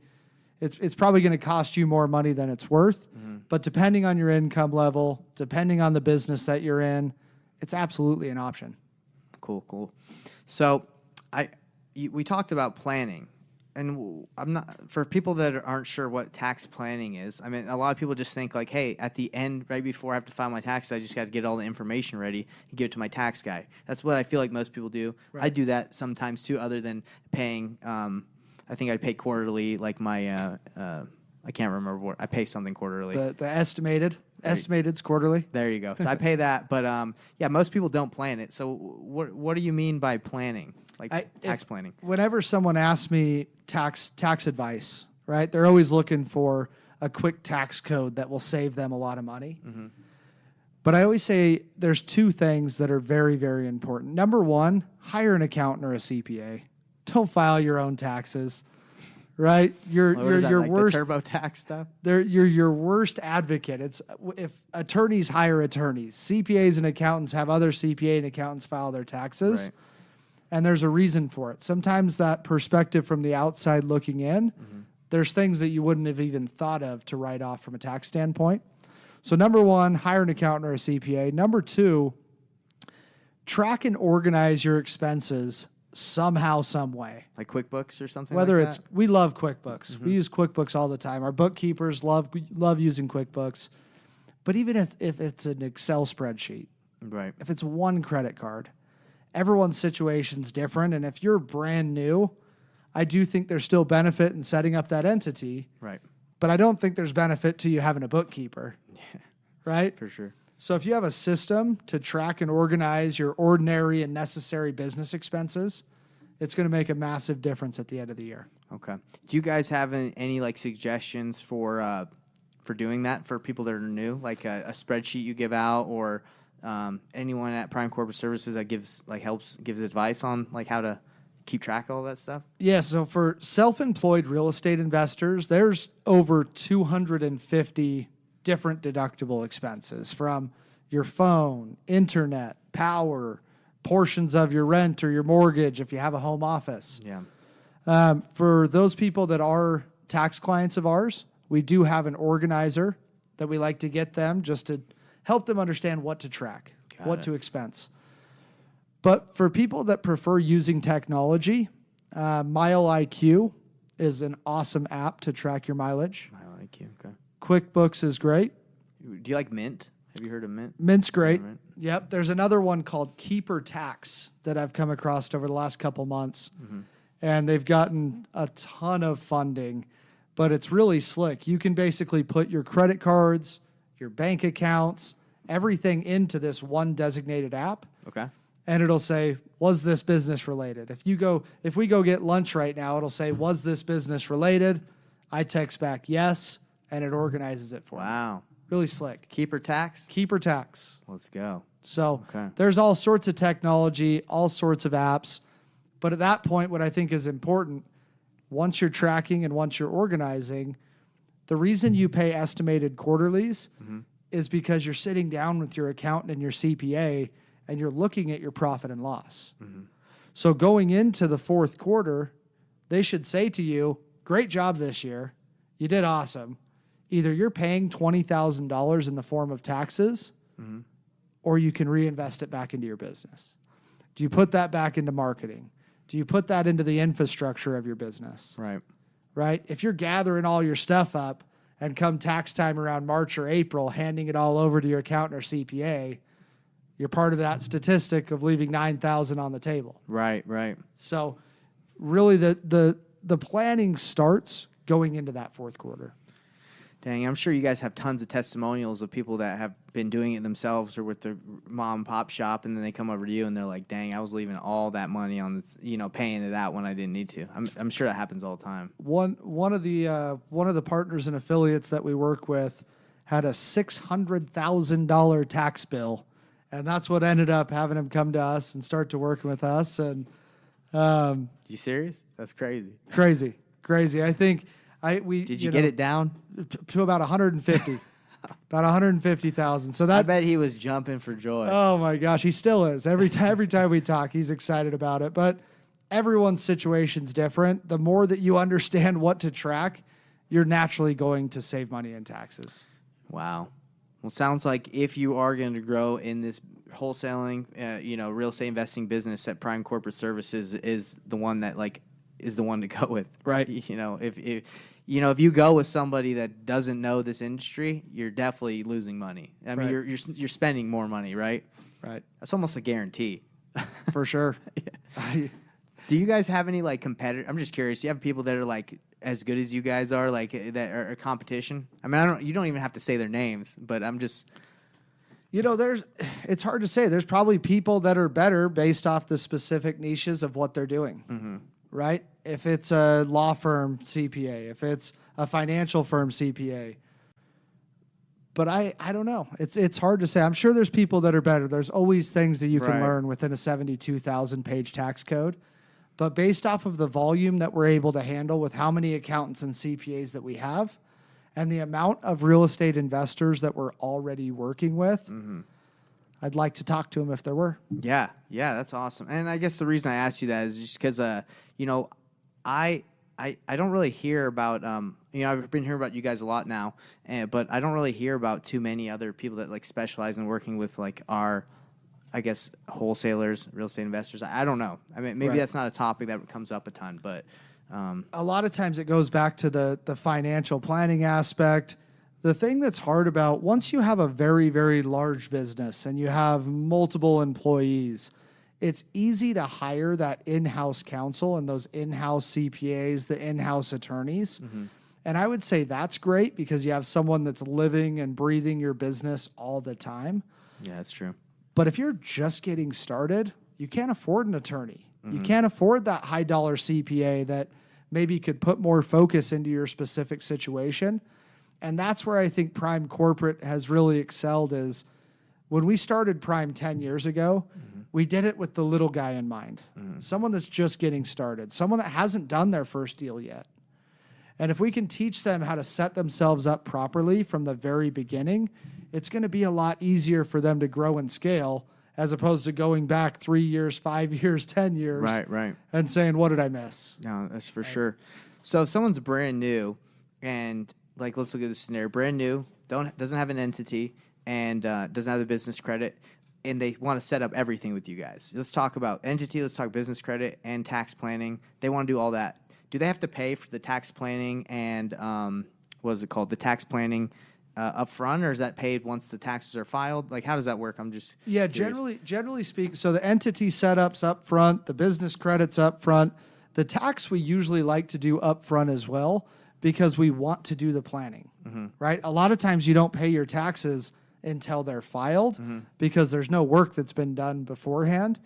going to cost you more money than it's worth. But depending on your income level, depending on the business that you're in, it's absolutely an option. Cool. So we talked about planning, and I'm not, for people that aren't sure what tax planning is. I mean, a lot of people just think like, hey, at the end, right before I have to file my taxes, I just got to get all the information ready and give it to my tax guy. That's what I feel like most people do. Right. I do that sometimes too, other than paying. I think I pay quarterly, like my. I can't remember what I pay something quarterly. The estimated's quarterly. There you go. So I pay that, but most people don't plan it. So what do you mean by planning? Like tax planning. Whenever someone asks me tax advice, right, they're always looking for a quick tax code that will save them a lot of money. But I always say there's two things that are very, very important. Number one, hire an accountant or a CPA. Don't file your own taxes, right? You're your like worst the TurboTax stuff. You're your worst advocate. It's if attorneys hire attorneys, CPAs and accountants have other CPA and accountants file their taxes. Right. And there's a reason for it. Sometimes that perspective from the outside looking in, there's things that you wouldn't have even thought of to write off from a tax standpoint. So number one, hire an accountant or a CPA. Number two, track and organize your expenses somehow, some way. Like QuickBooks or something Whether like it's, that? we love QuickBooks. We use QuickBooks all the time. Our bookkeepers love using QuickBooks. But even if it's an Excel spreadsheet, right? If it's one credit card, everyone's situation's different. And if you're brand new, I do think there's still benefit in setting up that entity. Right. But I don't think there's benefit to you having a bookkeeper. Yeah. Right? For sure. So if you have a system to track and organize your ordinary and necessary business expenses, it's going to make a massive difference at the end of the year. Okay. Do you guys have any like suggestions for doing that for people that are new, like a spreadsheet you give out, or anyone at Prime Corporate Services that gives advice on like how to keep track of all that stuff? Yeah. So for self-employed real estate investors, there's over 250 different deductible expenses from your phone, internet, power, portions of your rent or your mortgage if you have a home office. Yeah. For those people that are tax clients of ours, we do have an organizer that we like to get them just to help them understand what to track, what to expense. But for people that prefer using technology, Mile IQ is an awesome app to track your mileage. Mile IQ, okay. QuickBooks is great. Do you like Mint? Have you heard of Mint? Mint's great. Mint? Yep. There's another one called Keeper Tax that I've come across over the last couple months. And they've gotten a ton of funding, but it's really slick. You can basically put your credit cards, your bank accounts, everything into this one designated app. Okay. And it'll say, was this business related? If we go get lunch right now, it'll say, was this business related? I text back yes, and it organizes it for me. Wow. Really slick. Keeper Tax? Keeper Tax. Let's go. So there's all sorts of technology, all sorts of apps. But at that point, what I think is important, once you're tracking and once you're organizing, the reason you pay estimated quarterlies is because you're sitting down with your accountant and your CPA and you're looking at your profit and loss. So going into the fourth quarter, they should say to you, great job this year. You did awesome. Either you're paying $20,000 in the form of taxes or you can reinvest it back into your business. Do you put that back into marketing? Do you put that into the infrastructure of your business? Right. Right? If you're gathering all your stuff up and come tax time around March or April, handing it all over to your accountant or CPA, you're part of that statistic of leaving $9,000 on the table. Right. Right. So really the planning starts going into that fourth quarter. Dang, I'm sure you guys have tons of testimonials of people that have been doing it themselves or with their mom and pop shop, and then they come over to you and they're like, "Dang, I was leaving all that money on this, paying it out when I didn't need to." I'm sure that happens all the time. One of the partners and affiliates that we work with had a $600,000 tax bill, and that's what ended up having him come to us and start to working with us. And You serious? That's crazy. crazy. I think Did you get it down? to about 150, about 150,000. So that I bet he was jumping for joy. Oh my gosh, he still is. Every time we talk, he's excited about it. But everyone's situation's different. The more that you understand what to track, you're naturally going to save money in taxes. Wow. Well, sounds like if you are going to grow in this wholesaling, real estate investing business, that Prime Corporate Services is the one that is the one to go with. Right. If you go with somebody that doesn't know this industry, you're definitely losing money. I mean, Right. you're spending more money, right? Right. That's almost a guarantee. For sure. Do you guys have any competitors? I'm just curious. Do you have people that are as good as you guys are, that are competition? I mean, you don't even have to say their names, but I'm just. It's hard to say. There's probably people that are better based off the specific niches of what they're doing. Mm-hmm. Right? If it's a law firm CPA, if it's a financial firm CPA. But I don't know. It's hard to say. I'm sure there's people that are better. There's always things that you can Right. learn within a 72,000 page tax code. But based off of the volume that we're able to handle with how many accountants and CPAs that we have and the amount of real estate investors that we're already working with, Mm-hmm. I'd like to talk to them if there were. Yeah, that's awesome. And I guess the reason I asked you that is just because, I don't really hear about, I've been hearing about you guys a lot now, but I don't really hear about too many other people that specialize in working with our, I guess, wholesalers, real estate investors. I don't know. I mean, maybe Right. that's not a topic that comes up a ton, but. A lot of times it goes back to the financial planning aspect. The thing that's hard about once you have a very, very large business and you have multiple employees, it's easy to hire that in-house counsel and those in-house CPAs, the in-house attorneys. Mm-hmm. And I would say that's great because you have someone that's living and breathing your business all the time. Yeah, that's true. But if you're just getting started, you can't afford an attorney. Mm-hmm. You can't afford that high dollar CPA that maybe could put more focus into your specific situation. And that's where I think Prime Corporate has really excelled is when we started Prime 10 years ago, Mm-hmm. we did it with the little guy in mind. Mm-hmm. Someone that's just getting started, someone that hasn't done their first deal yet. And if we can teach them how to set themselves up properly from the very beginning, it's going to be a lot easier for them to grow and scale as opposed to going back 3 years, 5 years, 10 years. Right. And saying, what did I miss? No, that's for sure. So if someone's brand new and let's look at this scenario, brand new, doesn't have an entity and doesn't have the business credit, and they want to set up everything with you guys. Let's talk about entity, let's talk business credit and tax planning. They want to do all that. Do they have to pay for the tax planning and what is it called? The tax planning up front, or is that paid once the taxes are filed? How does that work? I'm just curious. Generally speaking, so the entity setups up front, the business credits up front. The tax we usually like to do up front as well because we want to do the planning, right? A lot of times you don't pay your taxes until they're filed because there's no work that's been done beforehand.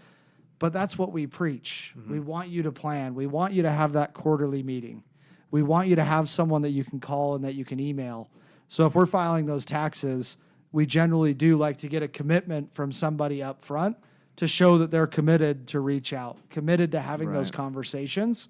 But that's what we preach. We want you to plan. We want you to have that quarterly meeting. We want you to have someone that you can call and that you can email. So if we're filing those taxes, we generally do like to get a commitment from somebody up front to show that they're committed to reach out, committed to having those Right. conversations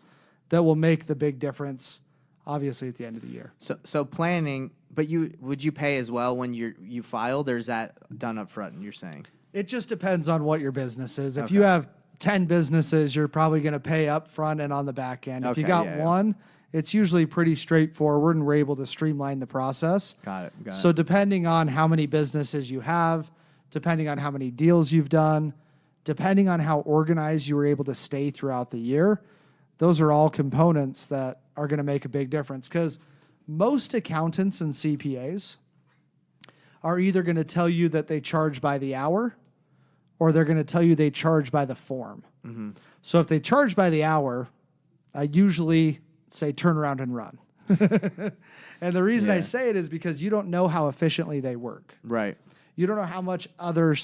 that will make the big difference, obviously, at the end of the year. So planning, but would you pay as well when you filed, or is that done up front? You're saying It just depends on what your business is. If Okay. you have 10 businesses, you're probably going to pay up front and on the back end. If you Okay, got yeah. one, it's usually pretty straightforward and we're able to streamline the process. got it. So depending on how many businesses you have, depending on how many deals you've done, depending on how organized you were able to stay throughout the year. Those are all components that are going to make a big difference, because most accountants and CPAs are either going to tell you that they charge by the hour, or they're going to tell you they charge by the form. Mm-hmm. So if they charge by the hour, I usually say turn around and run. And the reason I say it is because you don't know how efficiently they work. Right. You don't know how much other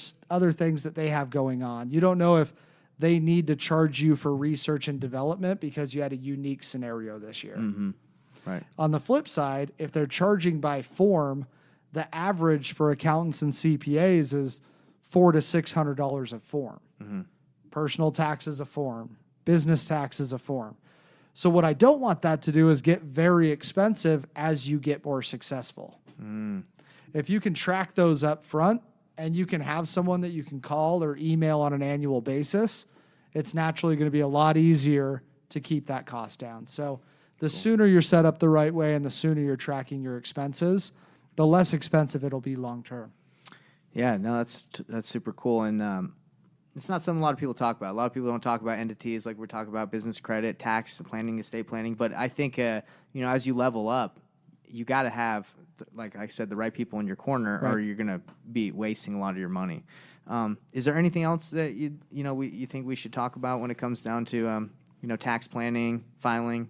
things that they have going on. You don't know if they need to charge you for research and development because you had a unique scenario this year. Mm-hmm. Right. On the flip side, if they're charging by form, the average for accountants and CPAs is $400 to $600 a form. Mm-hmm. Personal tax is a form. Business tax is a form. So what I don't want that to do is get very expensive as you get more successful. Mm. If you can track those up front and you can have someone that you can call or email on an annual basis, it's naturally going to be a lot easier to keep that cost down. So the sooner you're set up the right way and the sooner you're tracking your expenses, the less expensive it'll be long term. Yeah, no, that's super cool. And it's not something a lot of people talk about. A lot of people don't talk about entities like we're talking about business credit, tax planning, estate planning. But I think, as you level up, you got to have, like I said, the right people in your corner, Right. or you're going to be wasting a lot of your money. Is there anything else that you think we should talk about when it comes down to tax planning, filing?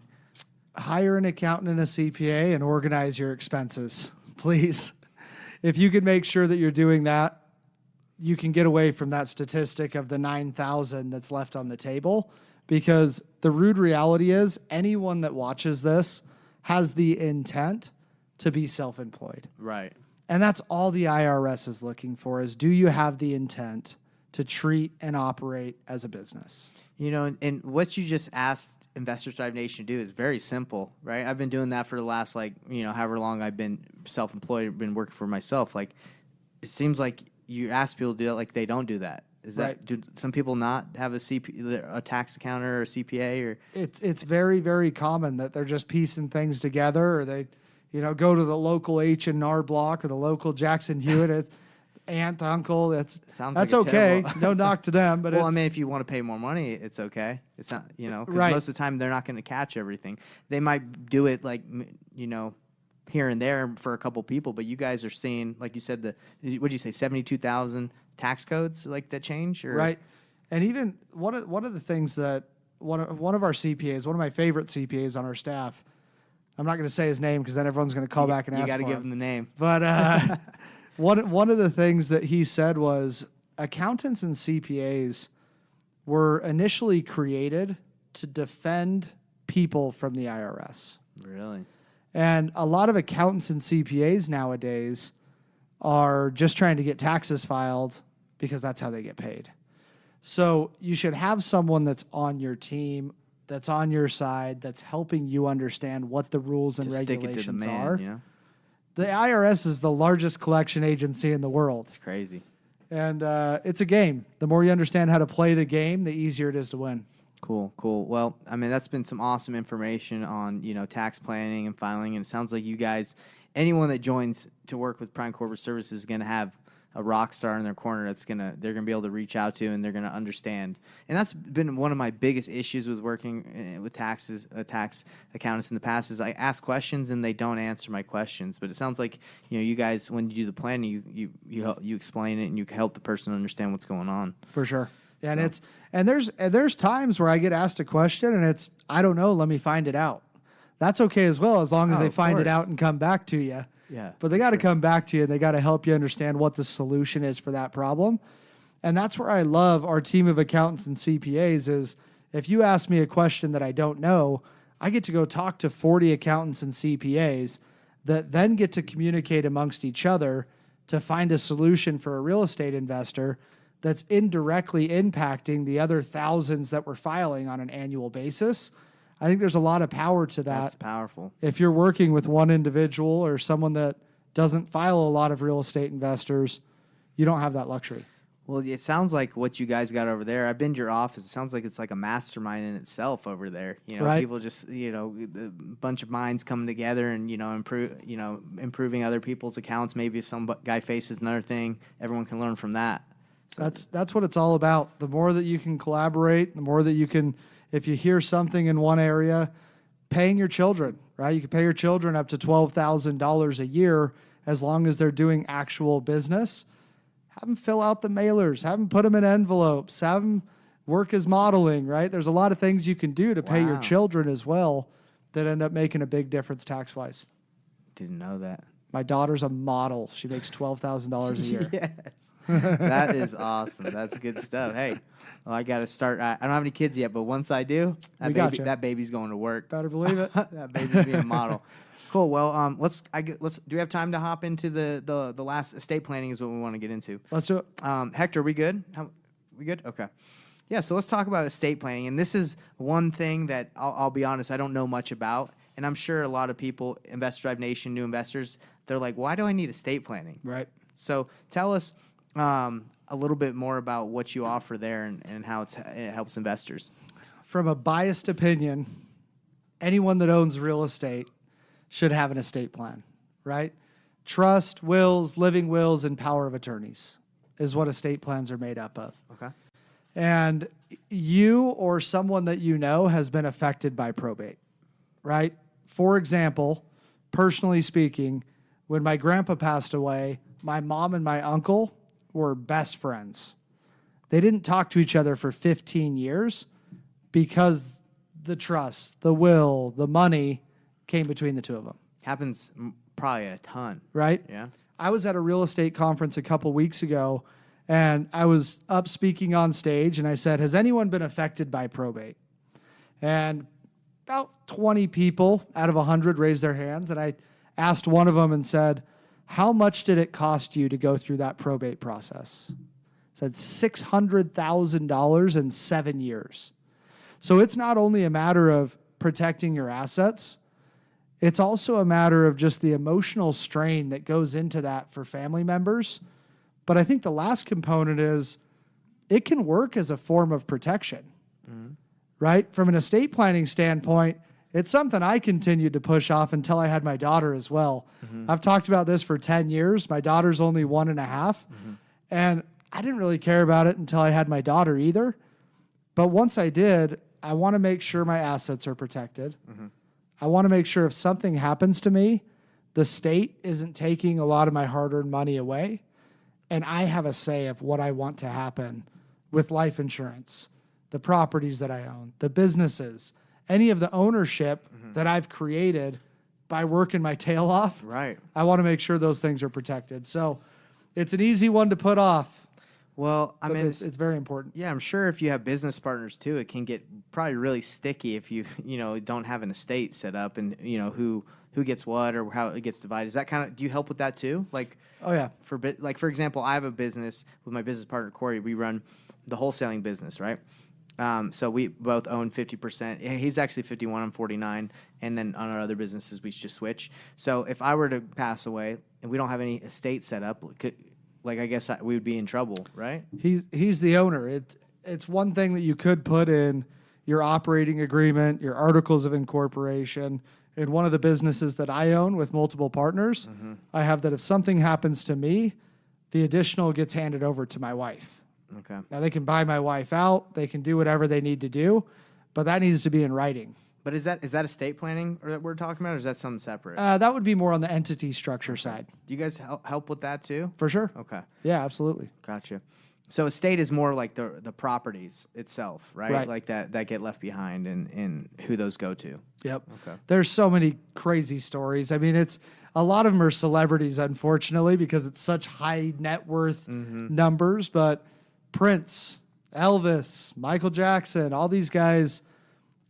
Hire an accountant and a CPA and organize your expenses, please. If you could make sure that you're doing that, you can get away from that statistic of the 9,000 that's left on the table, because the rude reality is anyone that watches this has the intent to be self-employed. Right. And that's all the IRS is looking for, is do you have the intent to treat and operate as a business? And what you just asked Investors Drive Nation to do is very simple, right? I've been doing that for the last, however long I've been self-employed, been working for myself. Like, it seems like you ask people to do it, like they don't do that. Is Right. that, do some people not have a tax accountant or a CPA? Or It's very, very common that they're just piecing things together, or they, go to the local H&R Block or the local Jackson Hewitt. It's aunt, uncle. That's a okay. terrible- No knock to them, but well, I mean, if you want to pay more money, it's okay. It's not, because Right. most of the time they're not going to catch everything. They might do it here and there for a couple people, but you guys are seeing, like you said, what did you say, 72,000 tax codes like that change? Or? Right. And even one of the things that one of our CPAs, one of my favorite CPAs on our staff, I'm not going to say his name because then everyone's going to call back and ask for You got to give him. him the name. But one of the things that he said was accountants and CPAs were initially created to defend people from the IRS. Really? And a lot of accountants and CPAs nowadays are just trying to get taxes filed because that's how they get paid. So you should have someone that's on your team, that's on your side, that's helping you understand what the rules and To stick it regulations to the man, are. The IRS is the largest collection agency in the world. It's crazy. And it's a game. The more you understand how to play the game, the easier it is to win. Cool. Well, I mean, that's been some awesome information on, tax planning and filing. And it sounds like you guys, anyone that joins to work with Prime Corporate Services is going to have a rock star in their corner they're going to be able to reach out to, and they're going to understand. And that's been one of my biggest issues with working with tax accountants in the past is I ask questions and they don't answer my questions. But it sounds like, you guys, when you do the planning, you explain it and you help the person understand what's going on. For sure. And there's times where I get asked a question and it's, I don't know, let me find it out. That's okay as well, as long as they find it out and come back to you. Yeah. But they got to come back to you and they got to help you understand what the solution is for that problem. And that's where I love our team of accountants and CPAs is if you ask me a question that I don't know, I get to go talk to 40 accountants and CPAs that then get to communicate amongst each other to find a solution for a real estate investor that's indirectly impacting the other thousands that we're filing on an annual basis. I think there's a lot of power to that. That's powerful. If you're working with one individual or someone that doesn't file a lot of real estate investors, you don't have that luxury. Well, it sounds like what you guys got over there. I've been to your office. It sounds like it's like a mastermind in itself over there. Right. People just, a bunch of minds coming together and, improving other people's accounts. Maybe if some guy faces another thing, everyone can learn from that. So That's what it's all about. The more that you can collaborate, the more that you can, if you hear something in one area, paying your children, right? You can pay your children up to $12,000 a year as long as they're doing actual business. Have them fill out the mailers, have them put them in envelopes, have them work as modeling, right? There's a lot of things you can do to pay your Wow. children as well that end up making a big difference tax-wise. Didn't know that. My daughter's a model. She makes $12,000 a year. Yes. That is awesome. That's good stuff. Hey, well, I got to start. I don't have any kids yet, but once I do, that baby's going to work. Better believe it. That baby's being a model. Cool. Well, let's. Do we have time to hop into the last estate planning? Is what we want to get into. Let's do it. Hector, we good? We good? Okay. Yeah. So let's talk about estate planning, and this is one thing that I'll be honest, I don't know much about, and I'm sure a lot of people, Investor Drive Nation, new investors, they're like, why do I need estate planning? Right. So tell us a little bit more about what you offer there and how it helps investors. From a biased opinion, anyone that owns real estate should have an estate plan, right? Trust, wills, living wills, and power of attorneys is what estate plans are made up of. Okay. And you or someone that you know has been affected by probate, right? For example, personally speaking, when my grandpa passed away, my mom and my uncle were best friends. They didn't talk to each other for 15 years because the trust, the will, the money came between the two of them. Happens probably a ton. Right? Yeah. I was at a real estate conference a couple weeks ago, and I was up speaking on stage, and I said, has anyone been affected by probate? And about 20 people out of 100 raised their hands, and I asked one of them and said, how much did it cost you to go through that probate process? Said $600,000 in 7 years. So it's not only a matter of protecting your assets, it's also a matter of just the emotional strain that goes into that for family members. But I think the last component is it can work as a form of protection, right? From an estate planning standpoint, it's something I continued to push off until I had my daughter as well. I've talked about this for 10 years. My daughter's only 1.5. And I didn't really care about it until I had my daughter either. But once I did, I want to make sure my assets are protected. I want to make sure if something happens to me, the state isn't taking a lot of my hard-earned money away. And I have a say of what I want to happen with life insurance, the properties that I own, the businesses, any of the ownership that I've created by working my tail off. Right. I want to make sure those things are protected. So it's an easy one to put off. Well, I mean, it's very important. yeah, I'm sure if you have business partners too, it can get probably really sticky if you don't have an estate set up and who gets what or how it gets divided. Is that do you help with that too? Like, Oh yeah. for example, I have a business with my business partner Corey. We run the wholesaling business, right? So we both own 50%. He's actually 51, I'm 49, and then on our other businesses we just switch. So if I were to pass away and we don't have any estate set up, I guess we would be in trouble, right? He's the owner. It's one thing that you could put in your operating agreement, your articles of incorporation. In one of the businesses that I own with multiple partners, I have that if something happens to me, the additional gets handed over to my wife. Okay. Now they can buy my wife out, they can do whatever they need to do, but that needs to be in writing. But is that estate planning that we're talking about, or is that something separate? That would be more on the entity structure side. Do you guys help with that too? For sure. Okay. Yeah, absolutely. Gotcha. So estate is more like the properties itself, right? Right. Like that get left behind and who those go to. Yep. Okay. There's so many crazy stories. I mean, a lot of them are celebrities, unfortunately, because it's such high net worth numbers. But Prince, Elvis, Michael Jackson, all these guys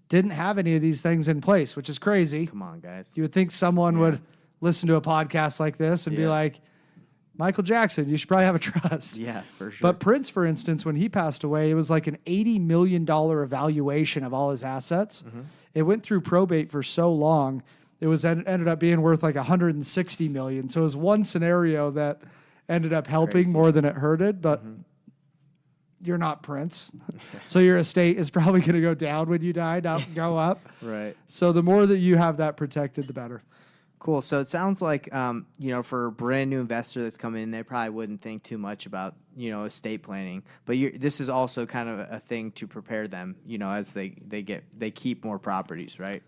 didn't have any of these things in place, which is crazy. Come on, guys. You would think someone would listen to a podcast like this and be like, Michael Jackson, you should probably have a trust. Yeah, for sure. But Prince, for instance, when he passed away, it was like an $80 million evaluation of all his assets. It went through probate for so long, it ended up being worth like $160 million. So it was one scenario that ended up helping more than it hurted. But you're not Prince. So your estate is probably going to go down when you die, not go up. Right. So the more that you have that protected, the better. Cool. So it sounds like, for a brand new investor that's coming in, they probably wouldn't think too much about, estate planning. But this is also kind of a thing to prepare them, as they keep more properties, right?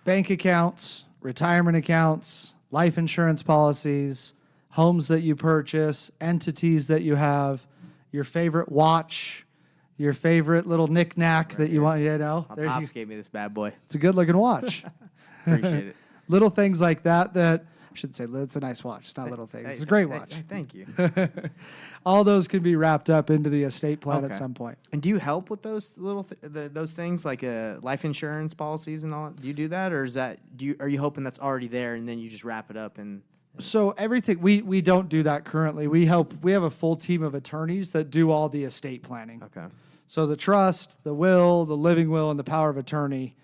Bank accounts, retirement accounts, life insurance policies, homes that you purchase, entities that you have, your favorite watch, your favorite little knick-knack that you want, My pops gave me this bad boy. It's a good-looking watch. Appreciate it. Little things like that I should say it's a nice watch. It's not little things. It's a great watch. Thank you. All those can be wrapped up into the estate plan at some point. And do you help with those little those things like life insurance policies and all? Do you do that, or are you hoping that's already there and then you just wrap it up and? So everything we don't do that currently. We have a full team of attorneys that do all the estate planning. Okay. So the trust, the will, the living will, and the power of attorney,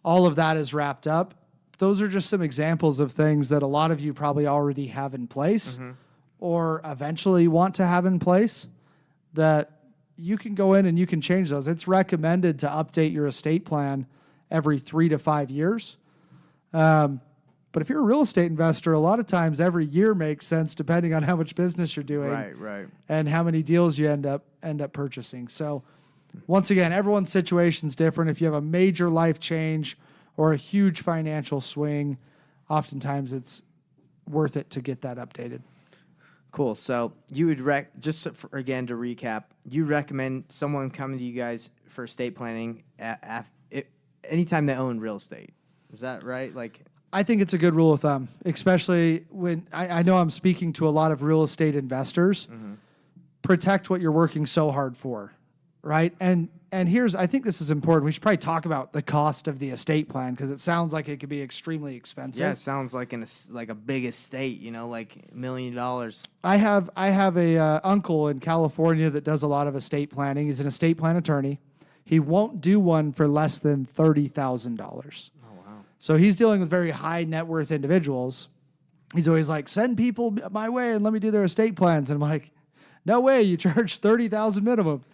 all of that is wrapped up. Those are just some examples of things that a lot of you probably already have in place or eventually want to have in place that you can go in and you can change those. It's recommended to update your estate plan every 3 to 5 years. But if you're a real estate investor, a lot of times every year makes sense depending on how much business you're doing, right, and how many deals you end up purchasing. So, once again, everyone's situation's different. If you have a major life change or a huge financial swing, oftentimes it's worth it to get that updated. Cool. So you would again to recap, you recommend someone coming to you guys for estate planning anytime they own real estate. Is that right? I think it's a good rule of thumb, especially when I know I'm speaking to a lot of real estate investors. Protect what you're working so hard for, right? And I think this is important. We should probably talk about the cost of the estate plan because it sounds like it could be extremely expensive. Yeah, it sounds like a big estate, like $1 million. I have a uncle in California that does a lot of estate planning. He's an estate plan attorney. He won't do one for less than $30,000. So he's dealing with very high net worth individuals. He's always like, send people my way and let me do their estate plans. And I'm like, no way, you charge $30,000 minimum.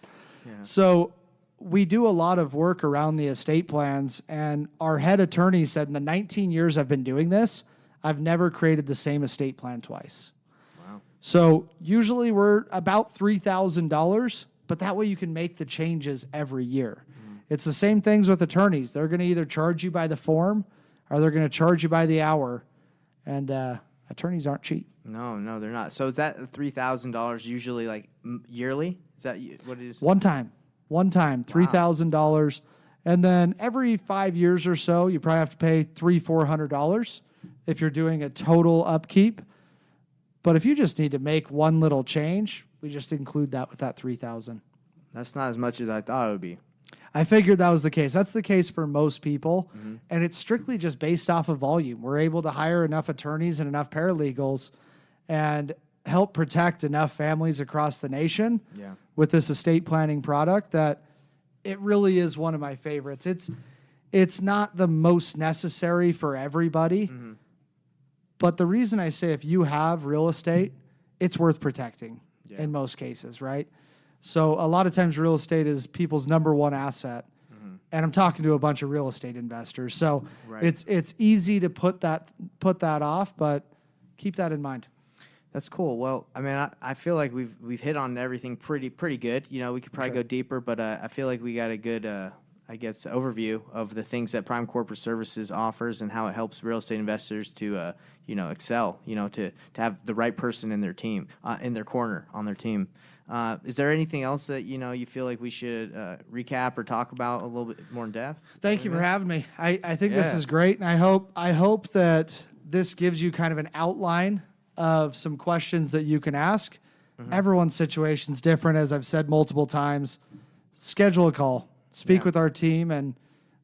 Yeah. So we do a lot of work around the estate plans. And our head attorney said in the 19 years I've been doing this, I've never created the same estate plan twice. Wow. So usually we're about $3,000, but that way you can make the changes every year. It's the same things with attorneys. They're going to either charge you by the form or they're going to charge you by the hour. And attorneys aren't cheap. No, they're not. So is that $3,000 usually yearly? Is that what it is? One time, $3,000. And then every 5 years or so, you probably have to pay $300-$400 if you're doing a total upkeep. But if you just need to make one little change, we just include that with that $3,000. That's not as much as I thought it would be. I figured that was the case. That's the case for most people. And it's strictly just based off of volume. We're able to hire enough attorneys and enough paralegals and help protect enough families across the nation with this estate planning product that it really is one of my favorites. It's not the most necessary for everybody. But the reason I say if you have real estate, it's worth protecting in most cases, right? So a lot of times real estate is people's number one asset. And I'm talking to a bunch of real estate investors. So it's easy to put that off, but keep that in mind. That's cool. Well, I mean, I feel like we've hit on everything pretty good. We could probably go deeper, but I feel like we got a good overview of the things that Prime Corporate Services offers and how it helps real estate investors to excel, to have the right person in their team, in their corner on their team. Is there anything else that you feel like we should recap or talk about a little bit more in depth? Thank you for having me. I think this is great, and I hope that this gives you kind of an outline of some questions that you can ask. Everyone's situation's different, as I've said multiple times. Schedule a call, speak with our team, and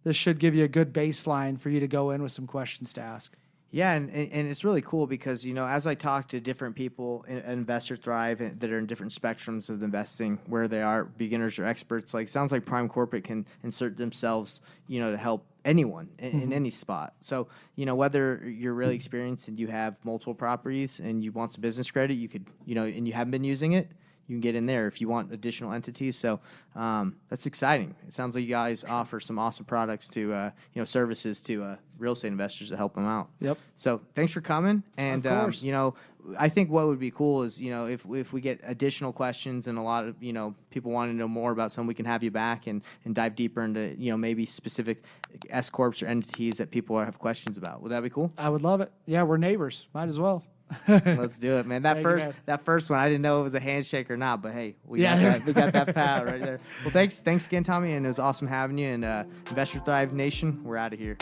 this should give you a good baseline for you to go in with some questions to ask. Yeah, and it's really cool because, as I talk to different people in Investor Thrive that are in different spectrums of investing, where they are beginners or experts, sounds like Prime Corporate can insert themselves, to help anyone in any spot. So, whether you're really experienced and you have multiple properties and you want some business credit, you could, and you haven't been using it, you can get in there if you want additional entities. So that's exciting. It sounds like you guys offer some awesome products to services to real estate investors to help them out. Yep. So thanks for coming. And Of course. I think what would be cool is if we get additional questions and a lot of people want to know more about something, we can have you back and dive deeper into maybe specific S corps or entities that people have questions about. Would that be cool? I would love it. Yeah, we're neighbors. Might as well. Let's do it, man. Thank you, man. That first one, I didn't know it was a handshake or not, but hey, we Yeah. got that pal right there. Well, thanks again, Tommy, and it was awesome having you. And Investor Thrive Nation, we're out of here.